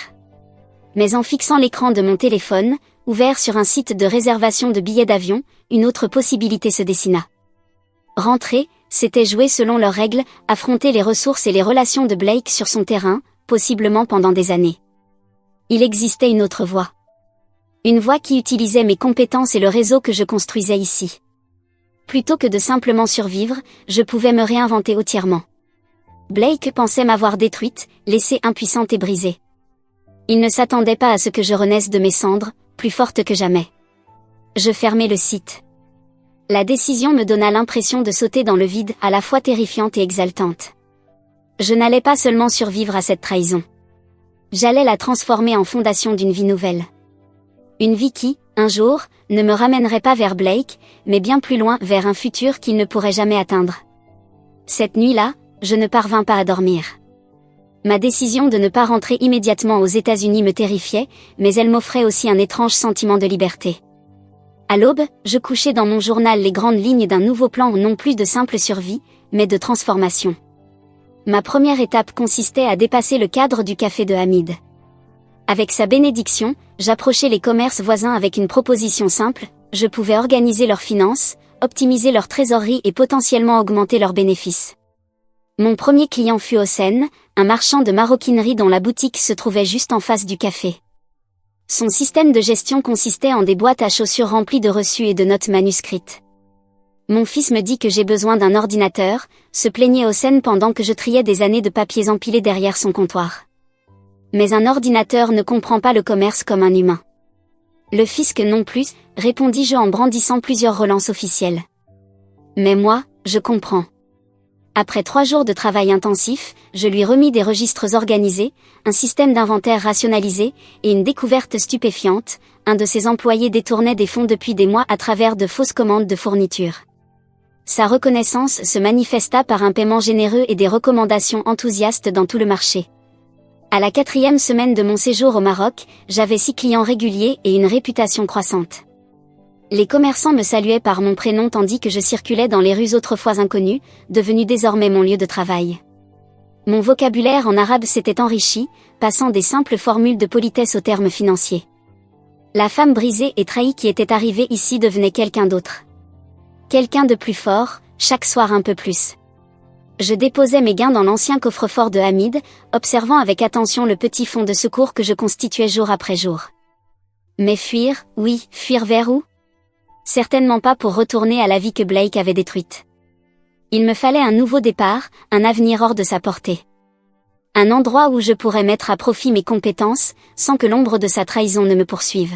Mais en fixant l'écran de mon téléphone, ouvert sur un site de réservation de billets d'avion, une autre possibilité se dessina. Rentrer, c'était jouer selon leurs règles, affronter les ressources et les relations de Blake sur son terrain, possiblement pendant des années. Il existait une autre voie. Une voie qui utilisait mes compétences et le réseau que je construisais ici. Plutôt que de simplement survivre, je pouvais me réinventer entièrement. Blake pensait m'avoir détruite, laissée impuissante et brisée. Il ne s'attendait pas à ce que je renaisse de mes cendres, plus forte que jamais. Je fermai le site. La décision me donna l'impression de sauter dans le vide, à la fois terrifiante et exaltante. Je n'allais pas seulement survivre à cette trahison. J'allais la transformer en fondation d'une vie nouvelle. Une vie qui, un jour, ne me ramènerait pas vers Blake, mais bien plus loin, vers un futur qu'il ne pourrait jamais atteindre. Cette nuit-là, je ne parvins pas à dormir. Ma décision de ne pas rentrer immédiatement aux États-Unis me terrifiait, mais elle m'offrait aussi un étrange sentiment de liberté. À l'aube, je couchais dans mon journal les grandes lignes d'un nouveau plan non plus de simple survie, mais de transformation. Ma première étape consistait à dépasser le cadre du café de Hamid. Avec sa bénédiction, j'approchais les commerces voisins avec une proposition simple, je pouvais organiser leurs finances, optimiser leur trésorerie et potentiellement augmenter leurs bénéfices. Mon premier client fut Hossein, un marchand de maroquinerie dont la boutique se trouvait juste en face du café. Son système de gestion consistait en des boîtes à chaussures remplies de reçus et de notes manuscrites. Mon fils me dit que j'ai besoin d'un ordinateur, se plaignait Hossein pendant que je triais des années de papiers empilés derrière son comptoir. Mais un ordinateur ne comprend pas le commerce comme un humain. Le fisc non plus, répondis-je en brandissant plusieurs relances officielles. Mais moi, je comprends. Après 3 jours de travail intensif, je lui remis des registres organisés, un système d'inventaire rationalisé, et une découverte stupéfiante, un de ses employés détournait des fonds depuis des mois à travers de fausses commandes de fournitures. Sa reconnaissance se manifesta par un paiement généreux et des recommandations enthousiastes dans tout le marché. À la 4e semaine de mon séjour au Maroc, j'avais 6 clients réguliers et une réputation croissante. Les commerçants me saluaient par mon prénom tandis que je circulais dans les rues autrefois inconnues, devenues désormais mon lieu de travail. Mon vocabulaire en arabe s'était enrichi, passant des simples formules de politesse aux termes financiers. La femme brisée et trahie qui était arrivée ici devenait quelqu'un d'autre. Quelqu'un de plus fort, chaque soir un peu plus. Je déposais mes gains dans l'ancien coffre-fort de Hamid, observant avec attention le petit fonds de secours que je constituais jour après jour. Mais fuir, oui, fuir vers où ? Certainement pas pour retourner à la vie que Blake avait détruite. Il me fallait un nouveau départ, un avenir hors de sa portée. Un endroit où je pourrais mettre à profit mes compétences, sans que l'ombre de sa trahison ne me poursuive.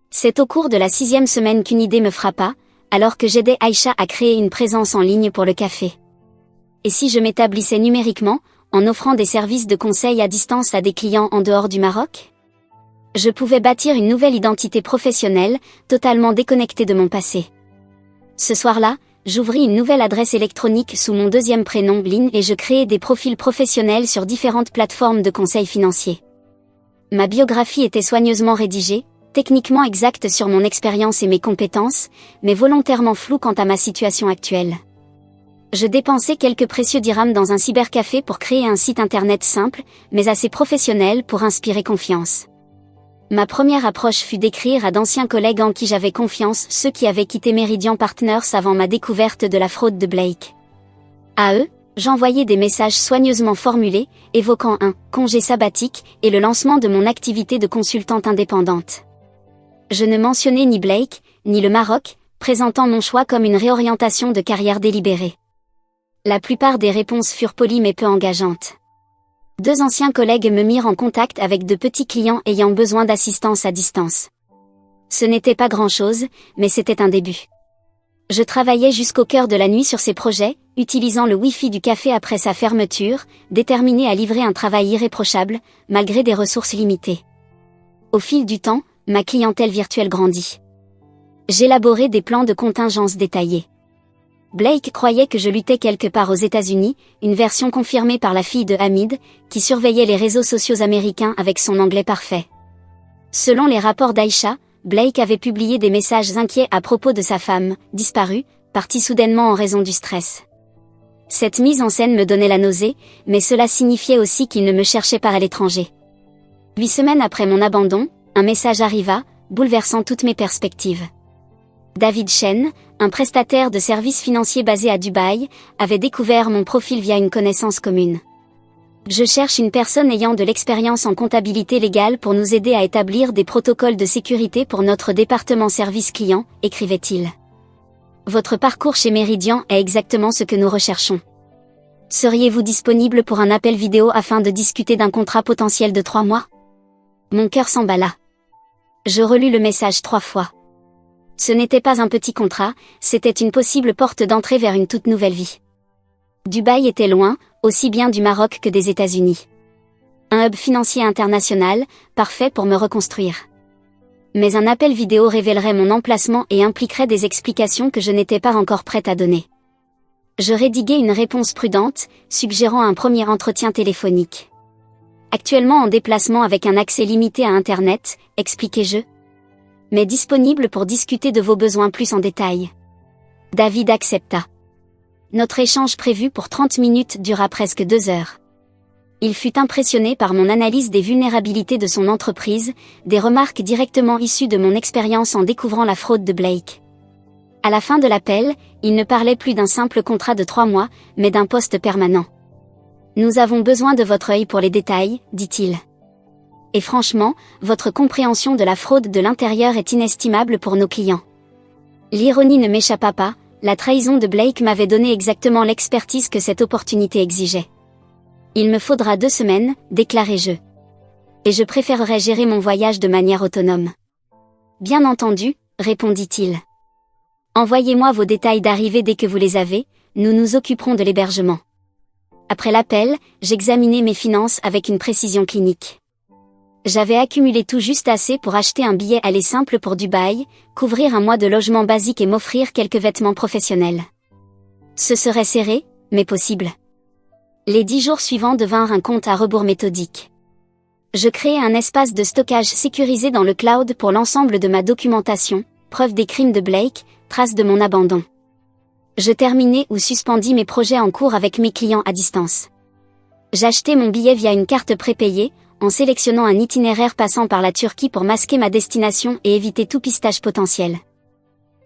C'est au cours de la 6e semaine qu'une idée me frappa, alors que j'aidais Aïcha à créer une présence en ligne pour le café. Et si je m'établissais numériquement, en offrant des services de conseil à distance à des clients en dehors du Maroc ? Je pouvais bâtir une nouvelle identité professionnelle, totalement déconnectée de mon passé. Ce soir-là, j'ouvris une nouvelle adresse électronique sous mon 2e prénom Lynn et je créai des profils professionnels sur différentes plateformes de conseil financier. Ma biographie était soigneusement rédigée, techniquement exacte sur mon expérience et mes compétences, mais volontairement floue quant à ma situation actuelle. Je dépensai quelques précieux dirhams dans un cybercafé pour créer un site internet simple, mais assez professionnel pour inspirer confiance. Ma première approche fut d'écrire à d'anciens collègues en qui j'avais confiance, ceux qui avaient quitté Meridian Partners avant ma découverte de la fraude de Blake. À eux, j'envoyais des messages soigneusement formulés, évoquant un congé sabbatique et le lancement de mon activité de consultante indépendante. Je ne mentionnais ni Blake, ni le Maroc, présentant mon choix comme une réorientation de carrière délibérée. La plupart des réponses furent polies mais peu engageantes. 2 anciens collègues me mirent en contact avec de petits clients ayant besoin d'assistance à distance. Ce n'était pas grand-chose, mais c'était un début. Je travaillais jusqu'au cœur de la nuit sur ces projets, utilisant le Wi-Fi du café après sa fermeture, déterminé à livrer un travail irréprochable, malgré des ressources limitées. Au fil du temps, ma clientèle virtuelle grandit. J'élaborais des plans de contingence détaillés. Blake croyait que je luttais quelque part aux États-Unis, une version confirmée par la fille de Hamid, qui surveillait les réseaux sociaux américains avec son anglais parfait. Selon les rapports d'Aïcha, Blake avait publié des messages inquiets à propos de sa femme, disparue, partie soudainement en raison du stress. Cette mise en scène me donnait la nausée, mais cela signifiait aussi qu'il ne me cherchait pas à l'étranger. 8 semaines après mon abandon, un message arriva, bouleversant toutes mes perspectives. David Chen, un prestataire de services financiers basé à Dubaï, avait découvert mon profil via une connaissance commune. Je cherche une personne ayant de l'expérience en comptabilité légale pour nous aider à établir des protocoles de sécurité pour notre département service client, écrivait-il. Votre parcours chez Meridian est exactement ce que nous recherchons. Seriez-vous disponible pour un appel vidéo afin de discuter d'un contrat potentiel de 3 mois ? Mon cœur s'emballa. Je relus le message 3 fois. Ce n'était pas un petit contrat, c'était une possible porte d'entrée vers une toute nouvelle vie. Dubaï était loin, aussi bien du Maroc que des États-Unis. Un hub financier international, parfait pour me reconstruire. Mais un appel vidéo révélerait mon emplacement et impliquerait des explications que je n'étais pas encore prête à donner. Je rédiguai une réponse prudente, suggérant un premier entretien téléphonique. Actuellement en déplacement avec un accès limité à Internet, expliquai-je. Mais disponible pour discuter de vos besoins plus en détail. David accepta. Notre échange prévu pour 30 minutes dura presque 2 heures. Il fut impressionné par mon analyse des vulnérabilités de son entreprise, des remarques directement issues de mon expérience en découvrant la fraude de Blake. À la fin de l'appel, il ne parlait plus d'un simple contrat de 3 mois, mais d'un poste permanent. Nous avons besoin de votre œil pour les détails, dit-il. Et franchement, votre compréhension de la fraude de l'intérieur est inestimable pour nos clients. L'ironie ne m'échappa pas, la trahison de Blake m'avait donné exactement l'expertise que cette opportunité exigeait. Il me faudra 2 semaines, déclarai-je. Et je préférerais gérer mon voyage de manière autonome. Bien entendu, répondit-il. Envoyez-moi vos détails d'arrivée dès que vous les avez, nous nous occuperons de l'hébergement. Après l'appel, j'examinai mes finances avec une précision clinique. J'avais accumulé tout juste assez pour acheter un billet aller simple pour Dubaï, couvrir un mois de logement basique et m'offrir quelques vêtements professionnels. Ce serait serré, mais possible. Les 10 jours suivants devinrent un compte à rebours méthodique. Je créai un espace de stockage sécurisé dans le cloud pour l'ensemble de ma documentation, preuve des crimes de Blake, trace de mon abandon. Je terminai ou suspendis mes projets en cours avec mes clients à distance. J'achetai mon billet via une carte prépayée, en sélectionnant un itinéraire passant par la Turquie pour masquer ma destination et éviter tout pistage potentiel.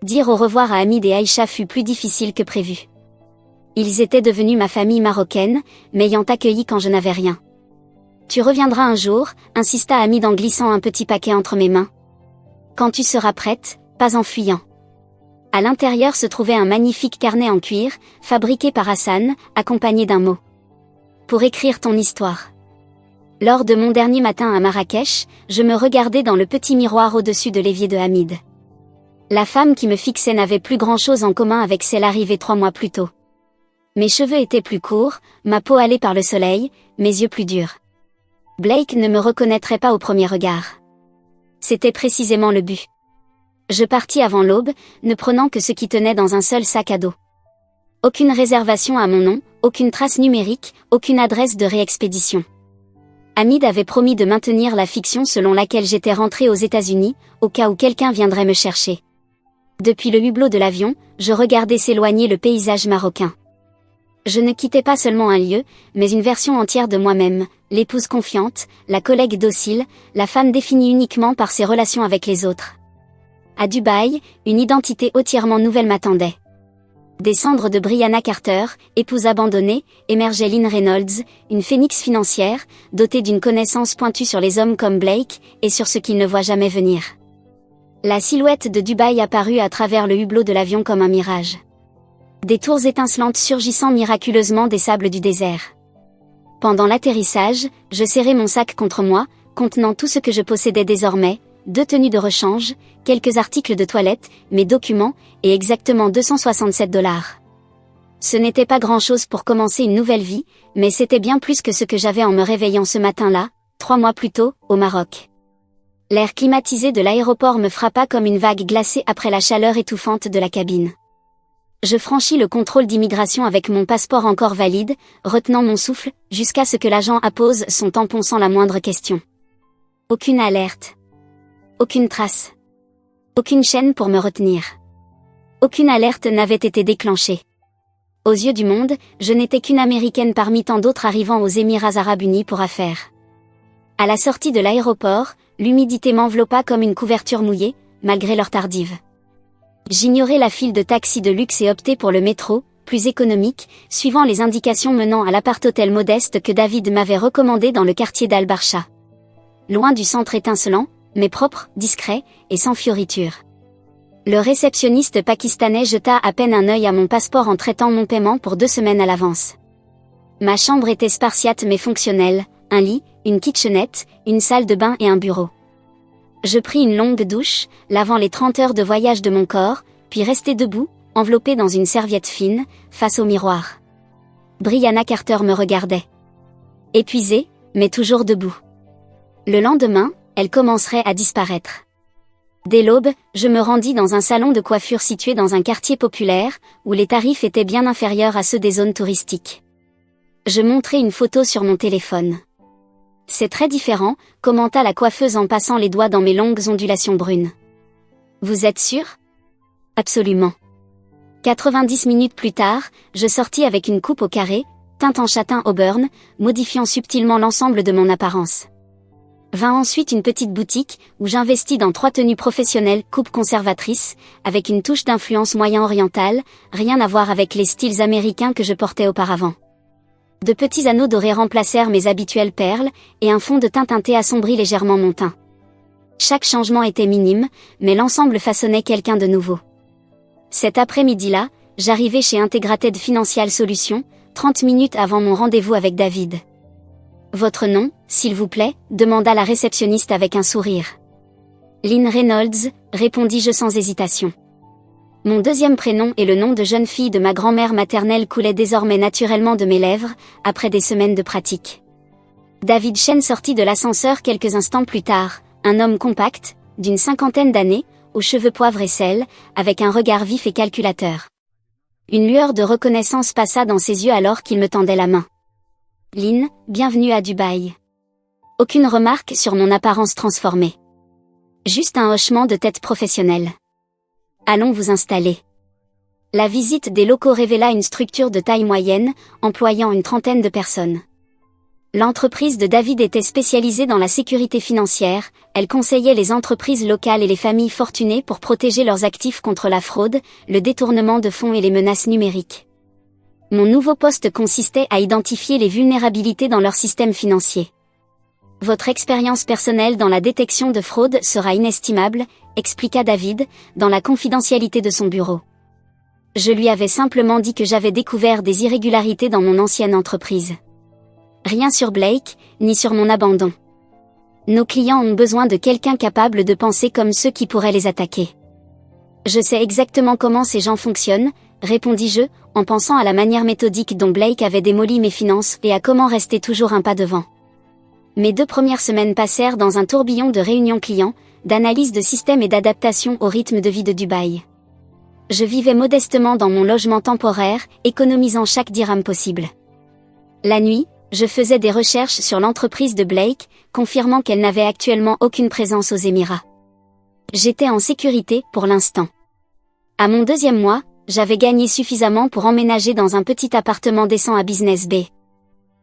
Dire au revoir à Hamid et Aïcha fut plus difficile que prévu. Ils étaient devenus ma famille marocaine, m'ayant accueilli quand je n'avais rien. Tu reviendras un jour, insista Hamid en glissant un petit paquet entre mes mains. Quand tu seras prête, pas en fuyant. À l'intérieur se trouvait un magnifique carnet en cuir, fabriqué par Hassan, accompagné d'un mot. Pour écrire ton histoire. Lors de mon dernier matin à Marrakech, je me regardais dans le petit miroir au-dessus de l'évier de Hamid. La femme qui me fixait n'avait plus grand-chose en commun avec celle arrivée 3 mois plus tôt. Mes cheveux étaient plus courts, ma peau hâlée par le soleil, mes yeux plus durs. Blake ne me reconnaîtrait pas au premier regard. C'était précisément le but. Je partis avant l'aube, ne prenant que ce qui tenait dans un seul sac à dos. Aucune réservation à mon nom, aucune trace numérique, aucune adresse de réexpédition. Hamid avait promis de maintenir la fiction selon laquelle j'étais rentré aux États-Unis, au cas où quelqu'un viendrait me chercher. Depuis le hublot de l'avion, je regardais s'éloigner le paysage marocain. Je ne quittais pas seulement un lieu, mais une version entière de moi-même, l'épouse confiante, la collègue docile, la femme définie uniquement par ses relations avec les autres. À Dubaï, une identité entièrement nouvelle m'attendait. Des cendres de Brianna Carter, épouse abandonnée, émergeait Lynn Reynolds, une phénix financière, dotée d'une connaissance pointue sur les hommes comme Blake, et sur ce qu'ils ne voient jamais venir. La silhouette de Dubaï apparut à travers le hublot de l'avion comme un mirage. Des tours étincelantes surgissant miraculeusement des sables du désert. Pendant l'atterrissage, je serrai mon sac contre moi, contenant tout ce que je possédais désormais, 2 tenues de rechange, quelques articles de toilette, mes documents, et exactement $267. Ce n'était pas grand-chose pour commencer une nouvelle vie, mais c'était bien plus que ce que j'avais en me réveillant ce matin-là, 3 mois plus tôt, au Maroc. L'air climatisé de l'aéroport me frappa comme une vague glacée après la chaleur étouffante de la cabine. Je franchis le contrôle d'immigration avec mon passeport encore valide, retenant mon souffle, jusqu'à ce que l'agent appose son tampon sans la moindre question. Aucune alerte. Aucune trace. Aucune chaîne pour me retenir. Aucune alerte n'avait été déclenchée. Aux yeux du monde, je n'étais qu'une Américaine parmi tant d'autres arrivant aux Émirats Arabes Unis pour affaires. À la sortie de l'aéroport, l'humidité m'enveloppa comme une couverture mouillée, malgré l'heure tardive. J'ignorais la file de taxis de luxe et optai pour le métro, plus économique, suivant les indications menant à l'appart-hôtel modeste que David m'avait recommandé dans le quartier d'Al-Barsha. Loin du centre étincelant, mais propre, discret, et sans fioritures. Le réceptionniste pakistanais jeta à peine un œil à mon passeport en traitant mon paiement pour 2 semaines à l'avance. Ma chambre était spartiate mais fonctionnelle, un lit, une kitchenette, une salle de bain et un bureau. Je pris une longue douche, lavant les 30 heures de voyage de mon corps, puis restai debout, enveloppé dans une serviette fine, face au miroir. Brianna Carter me regardait. Épuisée, mais toujours debout. Le lendemain, elle commencerait à disparaître. Dès l'aube, je me rendis dans un salon de coiffure situé dans un quartier populaire, où les tarifs étaient bien inférieurs à ceux des zones touristiques. Je montrai une photo sur mon téléphone. C'est très différent, commenta la coiffeuse en passant les doigts dans mes longues ondulations brunes. Vous êtes sûr? Absolument. 90 minutes plus tard, je sortis avec une coupe au carré, teinte en châtain auburn, modifiant subtilement l'ensemble de mon apparence. Vint ensuite une petite boutique, où j'investis dans 3 tenues professionnelles coupe conservatrice, avec une touche d'influence moyen-orientale, rien à voir avec les styles américains que je portais auparavant. De petits anneaux dorés remplacèrent mes habituelles perles, et un fond de teint teinté assombrit légèrement mon teint. Chaque changement était minime, mais l'ensemble façonnait quelqu'un de nouveau. Cet après-midi-là, j'arrivais chez Integrated Financial Solutions, 30 minutes avant mon rendez-vous avec David. « Votre nom, s'il vous plaît » demanda la réceptionniste avec un sourire. « Lynn Reynolds » répondis-je sans hésitation. Mon deuxième prénom et le nom de jeune fille de ma grand-mère maternelle coulait désormais naturellement de mes lèvres, après des semaines de pratique. David Chen sortit de l'ascenseur quelques instants plus tard, un homme compact, d'une 50aine d'années, aux cheveux poivre et sel, avec un regard vif et calculateur. Une lueur de reconnaissance passa dans ses yeux alors qu'il me tendait la main. « Lynn, bienvenue à Dubaï. » Aucune remarque sur mon apparence transformée. Juste un hochement de tête professionnel. « Allons vous installer. » La visite des locaux révéla une structure de taille moyenne, employant une 30aine de personnes. L'entreprise de David était spécialisée dans la sécurité financière, elle conseillait les entreprises locales et les familles fortunées pour protéger leurs actifs contre la fraude, le détournement de fonds et les menaces numériques. Mon nouveau poste consistait à identifier les vulnérabilités dans leur système financier. « Votre expérience personnelle dans la détection de fraude sera inestimable », expliqua David, dans la confidentialité de son bureau. Je lui avais simplement dit que j'avais découvert des irrégularités dans mon ancienne entreprise. Rien sur Blake, ni sur mon abandon. Nos clients ont besoin de quelqu'un capable de penser comme ceux qui pourraient les attaquer. Je sais exactement comment ces gens fonctionnent, répondis-je, en pensant à la manière méthodique dont Blake avait démoli mes finances et à comment rester toujours un pas devant. Mes 2 premières semaines passèrent dans un tourbillon de réunions clients, d'analyse de systèmes et d'adaptation au rythme de vie de Dubaï. Je vivais modestement dans mon logement temporaire, économisant chaque dirham possible. La nuit, je faisais des recherches sur l'entreprise de Blake, confirmant qu'elle n'avait actuellement aucune présence aux Émirats. J'étais en sécurité pour l'instant. À mon 2e mois, j'avais gagné suffisamment pour emménager dans un petit appartement décent à Business Bay.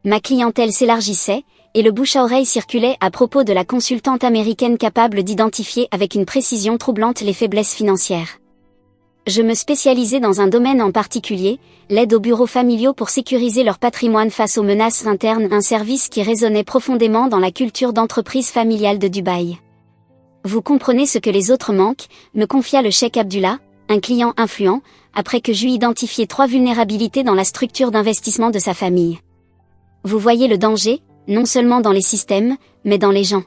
Ma clientèle s'élargissait, et le bouche à oreille circulait à propos de la consultante américaine capable d'identifier avec une précision troublante les faiblesses financières. Je me spécialisais dans un domaine en particulier, l'aide aux bureaux familiaux pour sécuriser leur patrimoine face aux menaces internes, un service qui résonnait profondément dans la culture d'entreprise familiale de Dubaï. Vous comprenez ce que les autres manquent, me confia le cheikh Abdullah, un client influent, après que j'eus identifié 3 vulnérabilités dans la structure d'investissement de sa famille. Vous voyez le danger, non seulement dans les systèmes, mais dans les gens.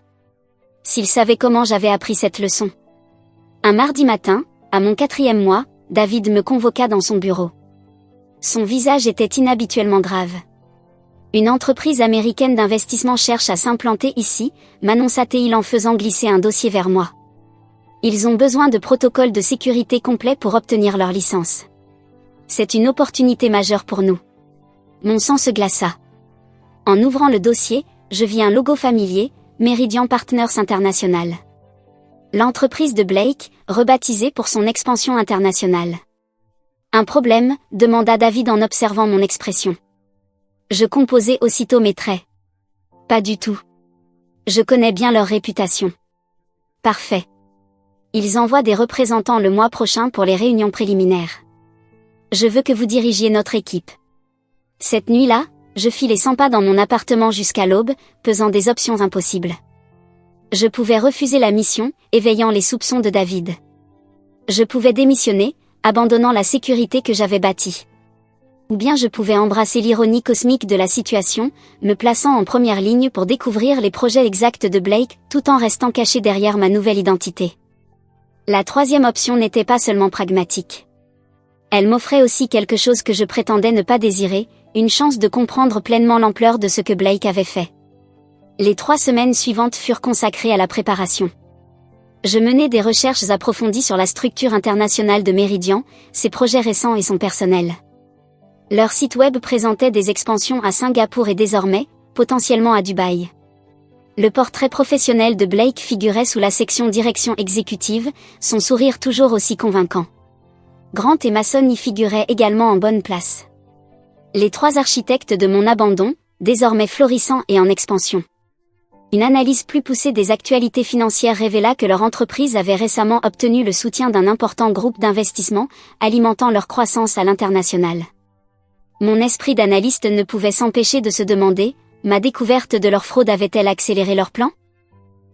S'il savait comment j'avais appris cette leçon. Un mardi matin, à mon 4e mois, David me convoqua dans son bureau. Son visage était inhabituellement grave. Une entreprise américaine d'investissement cherche à s'implanter ici, m'annonça-t-il en faisant glisser un dossier vers moi. Ils ont besoin de protocoles de sécurité complets pour obtenir leur licence. C'est une opportunité majeure pour nous. Mon sang se glaça. En ouvrant le dossier, je vis un logo familier, Meridian Partners International. L'entreprise de Blake, rebaptisée pour son expansion internationale. Un problème, demanda David en observant mon expression. Je composai aussitôt mes traits. Pas du tout. Je connais bien leur réputation. Parfait. Ils envoient des représentants le mois prochain pour les réunions préliminaires. Je veux que vous dirigiez notre équipe. Cette nuit-là, je fis les 100 pas dans mon appartement jusqu'à l'aube, pesant des options impossibles. Je pouvais refuser la mission, éveillant les soupçons de David. Je pouvais démissionner, abandonnant la sécurité que j'avais bâtie. Ou bien je pouvais embrasser l'ironie cosmique de la situation, me plaçant en première ligne pour découvrir les projets exacts de Blake, tout en restant caché derrière ma nouvelle identité. La 3e option n'était pas seulement pragmatique. Elle m'offrait aussi quelque chose que je prétendais ne pas désirer, une chance de comprendre pleinement l'ampleur de ce que Blake avait fait. Les 3 semaines suivantes furent consacrées à la préparation. Je menai des recherches approfondies sur la structure internationale de Meridian, ses projets récents et son personnel. Leur site web présentait des expansions à Singapour et désormais, potentiellement à Dubaï. Le portrait professionnel de Blake figurait sous la section direction exécutive, son sourire toujours aussi convaincant. Grant et Mason y figuraient également en bonne place. Les 3 architectes de mon abandon, désormais florissant et en expansion. Une analyse plus poussée des actualités financières révéla que leur entreprise avait récemment obtenu le soutien d'un important groupe d'investissement, alimentant leur croissance à l'international. Mon esprit d'analyste ne pouvait s'empêcher de se demander, ma découverte de leur fraude avait-elle accéléré leur plan?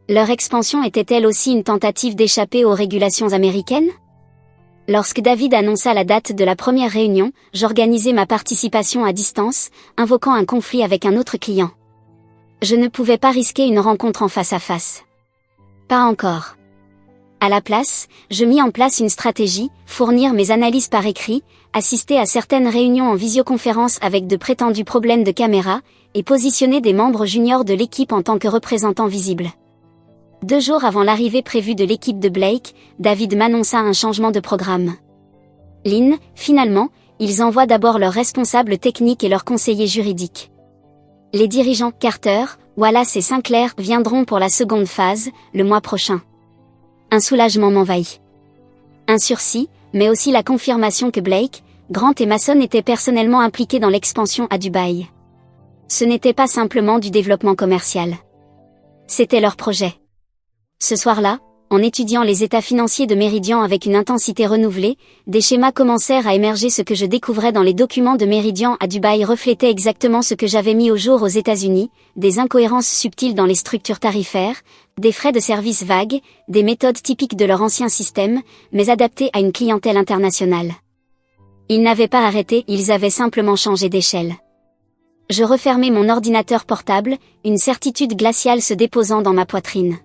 Leur expansion était-elle aussi une tentative d'échapper aux régulations américaines? Lorsque David annonça la date de la première réunion, j'organisai ma participation à distance, invoquant un conflit avec un autre client. Je ne pouvais pas risquer une rencontre en face à face. Pas encore. À la place, je mis en place une stratégie, fournir mes analyses par écrit, assister à certaines réunions en visioconférence avec de prétendus problèmes de caméra, et positionner des membres juniors de l'équipe en tant que représentants visibles. 2 jours avant l'arrivée prévue de l'équipe de Blake, David m'annonça un changement de programme. Lynn, finalement, ils envoient d'abord leurs responsables techniques et leurs conseillers juridiques. Les dirigeants Carter, Wallace et Sinclair viendront pour la seconde phase, le mois prochain. Un soulagement m'envahit. Un sursis, mais aussi la confirmation que Blake, Grant et Mason étaient personnellement impliqués dans l'expansion à Dubaï. Ce n'était pas simplement du développement commercial. C'était leur projet. Ce soir-là, en étudiant les états financiers de Meridian avec une intensité renouvelée, des schémas commencèrent à émerger. Ce que je découvrais dans les documents de Meridian à Dubaï reflétait exactement ce que j'avais mis au jour aux États-Unis, des incohérences subtiles dans les structures tarifaires, des frais de service vagues, des méthodes typiques de leur ancien système, mais adaptées à une clientèle internationale. Ils n'avaient pas arrêté, ils avaient simplement changé d'échelle. Je refermai mon ordinateur portable, une certitude glaciale se déposant dans ma poitrine.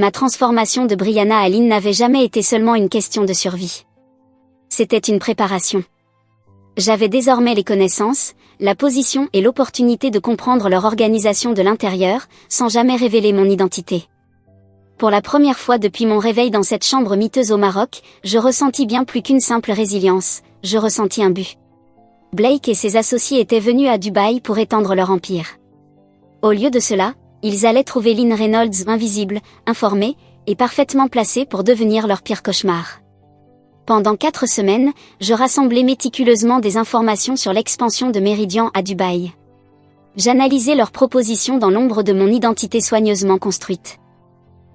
Ma transformation de Brianna à Lynn n'avait jamais été seulement une question de survie. C'était une préparation. J'avais désormais les connaissances, la position et l'opportunité de comprendre leur organisation de l'intérieur, sans jamais révéler mon identité. Pour la première fois depuis mon réveil dans cette chambre miteuse au Maroc, je ressentis bien plus qu'une simple résilience, je ressentis un but. Blake et ses associés étaient venus à Dubaï pour étendre leur empire. Au lieu de cela, ils allaient trouver Lynn Reynolds invisible, informée, et parfaitement placée pour devenir leur pire cauchemar. Pendant 4 semaines, je rassemblais méticuleusement des informations sur l'expansion de Meridian à Dubaï. J'analysais leurs propositions dans l'ombre de mon identité soigneusement construite.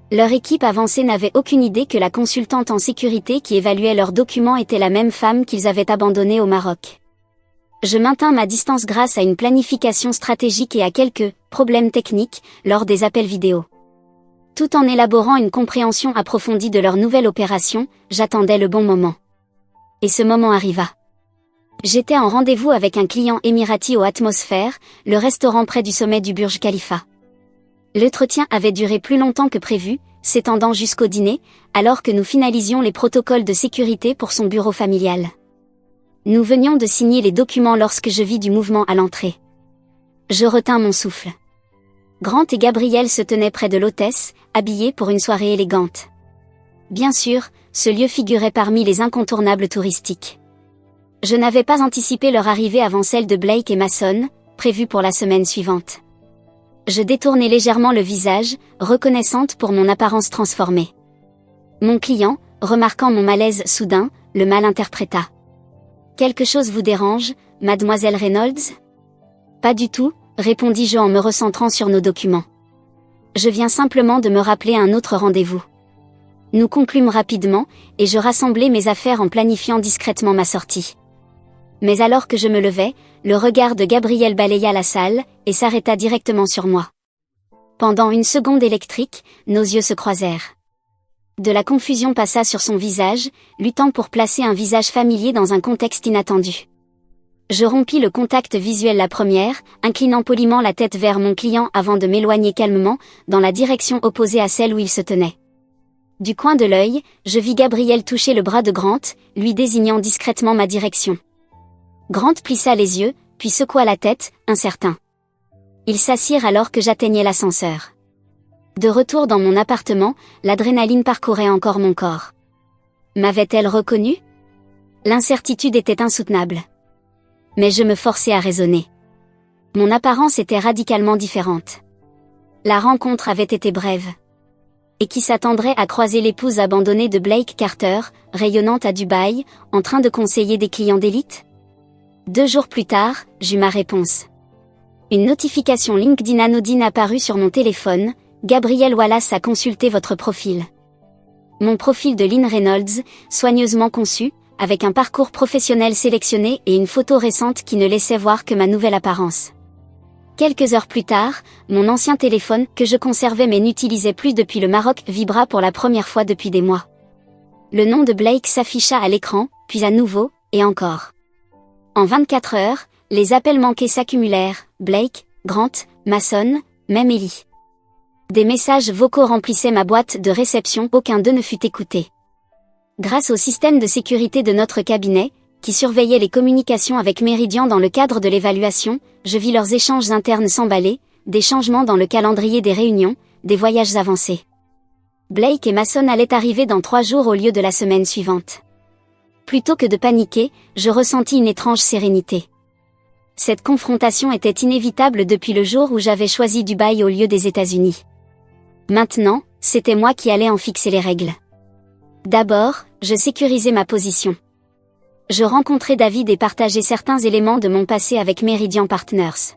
Leur équipe avancée n'avait aucune idée que la consultante en sécurité qui évaluait leurs documents était la même femme qu'ils avaient abandonnée au Maroc. Je maintins ma distance grâce à une planification stratégique et à quelques problèmes techniques lors des appels vidéo. Tout en élaborant une compréhension approfondie de leur nouvelle opération, j'attendais le bon moment. Et ce moment arriva. J'étais en rendez-vous avec un client émirati au Atmosphère, le restaurant près du sommet du Burj Khalifa. L'entretien avait duré plus longtemps que prévu, s'étendant jusqu'au dîner, alors que nous finalisions les protocoles de sécurité pour son bureau familial. Nous venions de signer les documents lorsque je vis du mouvement à l'entrée. Je retins mon souffle. Grant et Gabriel se tenaient près de l'hôtesse, habillés pour une soirée élégante. Bien sûr, ce lieu figurait parmi les incontournables touristiques. Je n'avais pas anticipé leur arrivée avant celle de Blake et Mason, prévue pour la semaine suivante. Je détournai légèrement le visage, reconnaissante pour mon apparence transformée. Mon client, remarquant mon malaise soudain, le mal interpréta. « Quelque chose vous dérange, mademoiselle Reynolds ?» « Pas du tout, » répondis-je en me recentrant sur nos documents. « Je viens simplement de me rappeler un autre rendez-vous. » Nous conclûmes rapidement, et je rassemblai mes affaires en planifiant discrètement ma sortie. Mais alors que je me levais, le regard de Gabriel balaya la salle, et s'arrêta directement sur moi. Pendant une seconde électrique, nos yeux se croisèrent. De la confusion passa sur son visage, luttant pour placer un visage familier dans un contexte inattendu. Je rompis le contact visuel la première, inclinant poliment la tête vers mon client avant de m'éloigner calmement, dans la direction opposée à celle où il se tenait. Du coin de l'œil, je vis Gabriel toucher le bras de Grant, lui désignant discrètement ma direction. Grant plissa les yeux, puis secoua la tête, incertain. Ils s'assirent alors que j'atteignais l'ascenseur. De retour dans mon appartement, l'adrénaline parcourait encore mon corps. M'avait-elle reconnu ? L'incertitude était insoutenable. Mais je me forçais à raisonner. Mon apparence était radicalement différente. La rencontre avait été brève. Et qui s'attendrait à croiser l'épouse abandonnée de Blake Carter, rayonnante à Dubaï, en train de conseiller des clients d'élite ? 2 jours plus tard, j'eus ma réponse. Une notification LinkedIn anodine apparut sur mon téléphone. Gabriel Wallace a consulté votre profil. Mon profil de Lynn Reynolds, soigneusement conçu, avec un parcours professionnel sélectionné et une photo récente qui ne laissait voir que ma nouvelle apparence. Quelques heures plus tard, mon ancien téléphone, que je conservais mais n'utilisais plus depuis le Maroc, vibra pour la première fois depuis des mois. Le nom de Blake s'afficha à l'écran, puis à nouveau, et encore. En 24 heures, les appels manqués s'accumulèrent, Blake, Grant, Mason, même Ellie. Des messages vocaux remplissaient ma boîte de réception, aucun d'eux ne fut écouté. Grâce au système de sécurité de notre cabinet, qui surveillait les communications avec Meridian dans le cadre de l'évaluation, je vis leurs échanges internes s'emballer, des changements dans le calendrier des réunions, des voyages avancés. Blake et Mason allaient arriver dans 3 jours au lieu de la semaine suivante. Plutôt que de paniquer, je ressentis une étrange sérénité. Cette confrontation était inévitable depuis le jour où j'avais choisi Dubaï au lieu des États-Unis. Maintenant, c'était moi qui allais en fixer les règles. D'abord, je sécurisais ma position. Je rencontrais David et partageais certains éléments de mon passé avec Meridian Partners.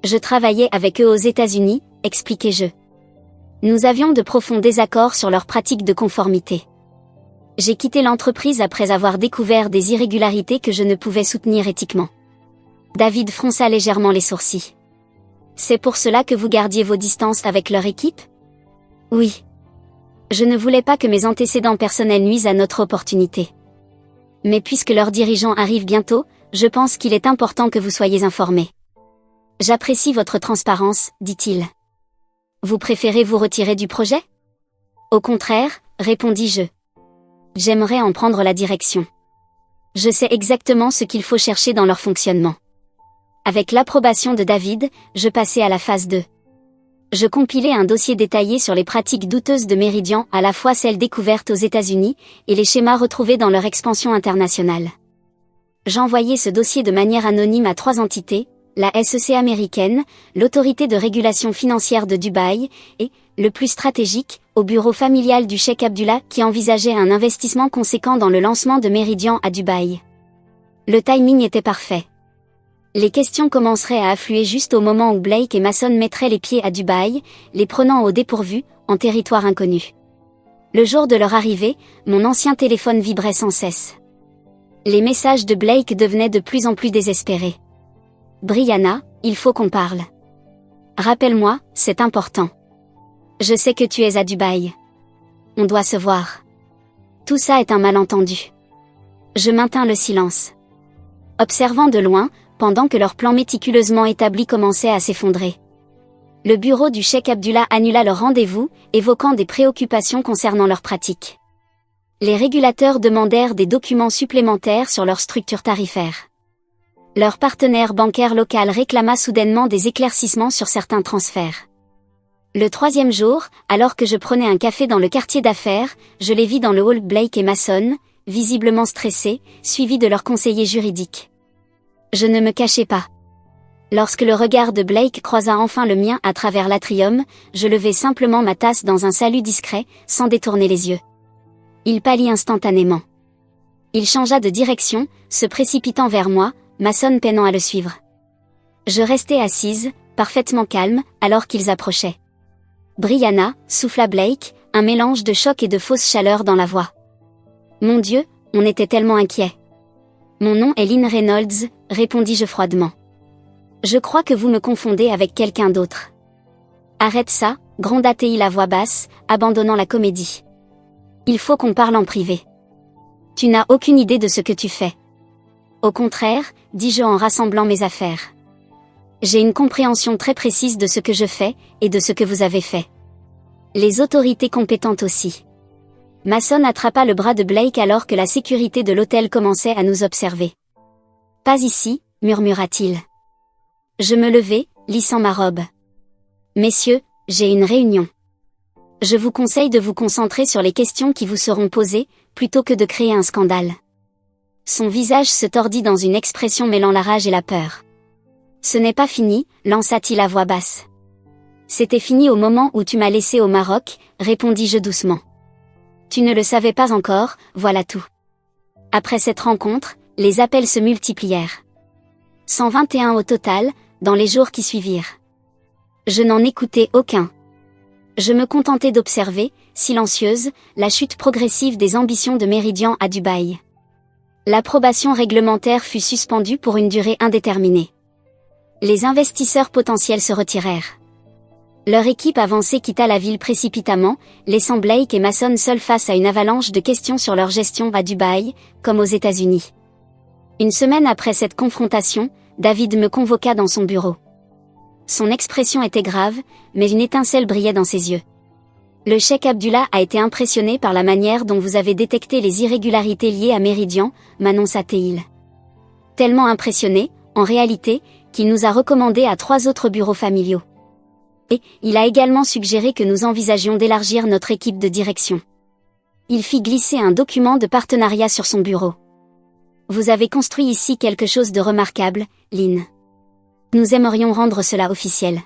Je travaillais avec eux aux États-Unis, expliquai-je. Nous avions de profonds désaccords sur leurs pratiques de conformité. J'ai quitté l'entreprise après avoir découvert des irrégularités que je ne pouvais soutenir éthiquement. David fronça légèrement les sourcils. C'est pour cela que vous gardiez vos distances avec leur équipe ? Oui. Je ne voulais pas que mes antécédents personnels nuisent à notre opportunité. Mais puisque leur dirigeant arrive bientôt, je pense qu'il est important que vous soyez informés. J'apprécie votre transparence, dit-il. Vous préférez vous retirer du projet ? Au contraire, répondis-je. J'aimerais en prendre la direction. Je sais exactement ce qu'il faut chercher dans leur fonctionnement. Avec l'approbation de David, je passais à la phase 2. Je compilais un dossier détaillé sur les pratiques douteuses de Meridian, à la fois celles découvertes aux États-Unis et les schémas retrouvés dans leur expansion internationale. J'envoyais ce dossier de manière anonyme à 3 entités, la SEC américaine, l'autorité de régulation financière de Dubaï, et, le plus stratégique, au bureau familial du Cheikh Abdullah qui envisageait un investissement conséquent dans le lancement de Meridian à Dubaï. Le timing était parfait. Les questions commenceraient à affluer juste au moment où Blake et Mason mettraient les pieds à Dubaï, les prenant au dépourvu, en territoire inconnu. Le jour de leur arrivée, mon ancien téléphone vibrait sans cesse. Les messages de Blake devenaient de plus en plus désespérés. Brianna, il faut qu'on parle. Rappelle-moi, c'est important. Je sais que tu es à Dubaï. On doit se voir. Tout ça est un malentendu. Je maintins le silence. Observant de loin, pendant que leur plan méticuleusement établi commençait à s'effondrer. Le bureau du Cheikh Abdullah annula leur rendez-vous, évoquant des préoccupations concernant leurs pratiques. Les régulateurs demandèrent des documents supplémentaires sur leur structure tarifaire. Leur partenaire bancaire local réclama soudainement des éclaircissements sur certains transferts. Le 3e jour, alors que je prenais un café dans le quartier d'affaires, je les vis dans le hall Blake et Mason, visiblement stressés, suivis de leurs conseillers juridiques. Je ne me cachais pas. Lorsque le regard de Blake croisa enfin le mien à travers l'atrium, je levai simplement ma tasse dans un salut discret, sans détourner les yeux. Il pâlit instantanément. Il changea de direction, se précipitant vers moi, Mason peinant à le suivre. Je restai assise, parfaitement calme, alors qu'ils approchaient. Brianna, souffla Blake, un mélange de choc et de fausse chaleur dans la voix. Mon Dieu, on était tellement inquiets. Mon nom est Lynn Reynolds, répondis-je froidement. Je crois que vous me confondez avec quelqu'un d'autre. Arrête ça, gronda-t-il à voix basse, abandonnant la comédie. Il faut qu'on parle en privé. Tu n'as aucune idée de ce que tu fais. Au contraire, dis-je en rassemblant mes affaires. J'ai une compréhension très précise de ce que je fais, et de ce que vous avez fait. Les autorités compétentes aussi. Mason attrapa le bras de Blake alors que la sécurité de l'hôtel commençait à nous observer. Pas ici, murmura-t-il. Je me levai, lissant ma robe. Messieurs, j'ai une réunion. Je vous conseille de vous concentrer sur les questions qui vous seront posées, plutôt que de créer un scandale. Son visage se tordit dans une expression mêlant la rage et la peur. Ce n'est pas fini, lança-t-il à voix basse. C'était fini au moment où tu m'as laissé au Maroc, répondis-je doucement. Tu ne le savais pas encore, voilà tout. Après cette rencontre, les appels se multiplièrent. 121 au total, dans les jours qui suivirent. Je n'en écoutais aucun. Je me contentais d'observer, silencieuse, la chute progressive des ambitions de Meridian à Dubaï. L'approbation réglementaire fut suspendue pour une durée indéterminée. Les investisseurs potentiels se retirèrent. Leur équipe avancée quitta la ville précipitamment, laissant Blake et Mason seuls face à une avalanche de questions sur leur gestion à Dubaï, comme aux États-Unis. Une semaine après cette confrontation, David me convoqua dans son bureau. Son expression était grave, mais une étincelle brillait dans ses yeux. Le cheikh Abdullah a été impressionné par la manière dont vous avez détecté les irrégularités liées à Meridian, m'annonça-t-il. Tellement impressionné, en réalité, qu'il nous a recommandé à 3 autres bureaux familiaux. Et, il a également suggéré que nous envisagions d'élargir notre équipe de direction. Il fit glisser un document de partenariat sur son bureau. Vous avez construit ici quelque chose de remarquable, Lynn. Nous aimerions rendre cela officiel.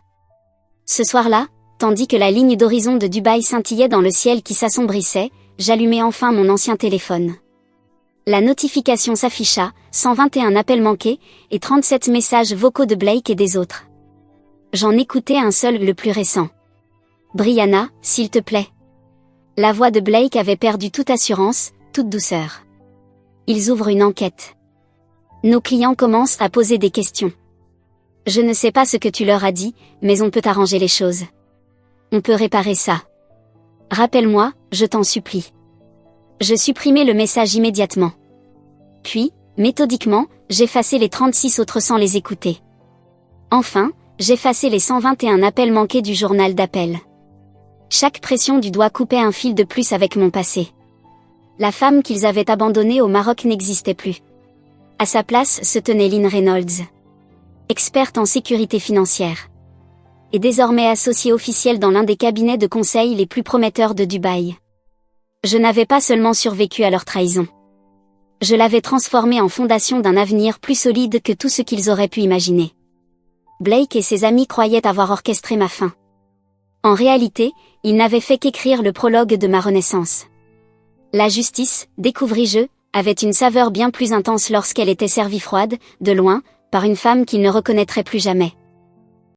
Ce soir-là, tandis que la ligne d'horizon de Dubaï scintillait dans le ciel qui s'assombrissait, j'allumai enfin mon ancien téléphone. La notification s'afficha, 121 appels manqués, et 37 messages vocaux de Blake et des autres. J'en écoutais un seul, le plus récent. Brianna, s'il te plaît. La voix de Blake avait perdu toute assurance, toute douceur. Ils ouvrent une enquête. Nos clients commencent à poser des questions. Je ne sais pas ce que tu leur as dit, mais on peut arranger les choses. On peut réparer ça. Rappelle-moi, je t'en supplie. Je supprimai le message immédiatement. Puis, méthodiquement, j'effaçai les 36 autres sans les écouter. Enfin, j'effaçai les 121 appels manqués du journal d'appel. Chaque pression du doigt coupait un fil de plus avec mon passé. La femme qu'ils avaient abandonnée au Maroc n'existait plus. À sa place se tenait Lynn Reynolds. Experte en sécurité financière. Et désormais associée officielle dans l'un des cabinets de conseil les plus prometteurs de Dubaï. Je n'avais pas seulement survécu à leur trahison. Je l'avais transformée en fondation d'un avenir plus solide que tout ce qu'ils auraient pu imaginer. Blake et ses amis croyaient avoir orchestré ma fin. En réalité, ils n'avaient fait qu'écrire le prologue de ma renaissance. La justice, découvris-je, avait une saveur bien plus intense lorsqu'elle était servie froide, de loin, par une femme qu'ils ne reconnaîtraient plus jamais.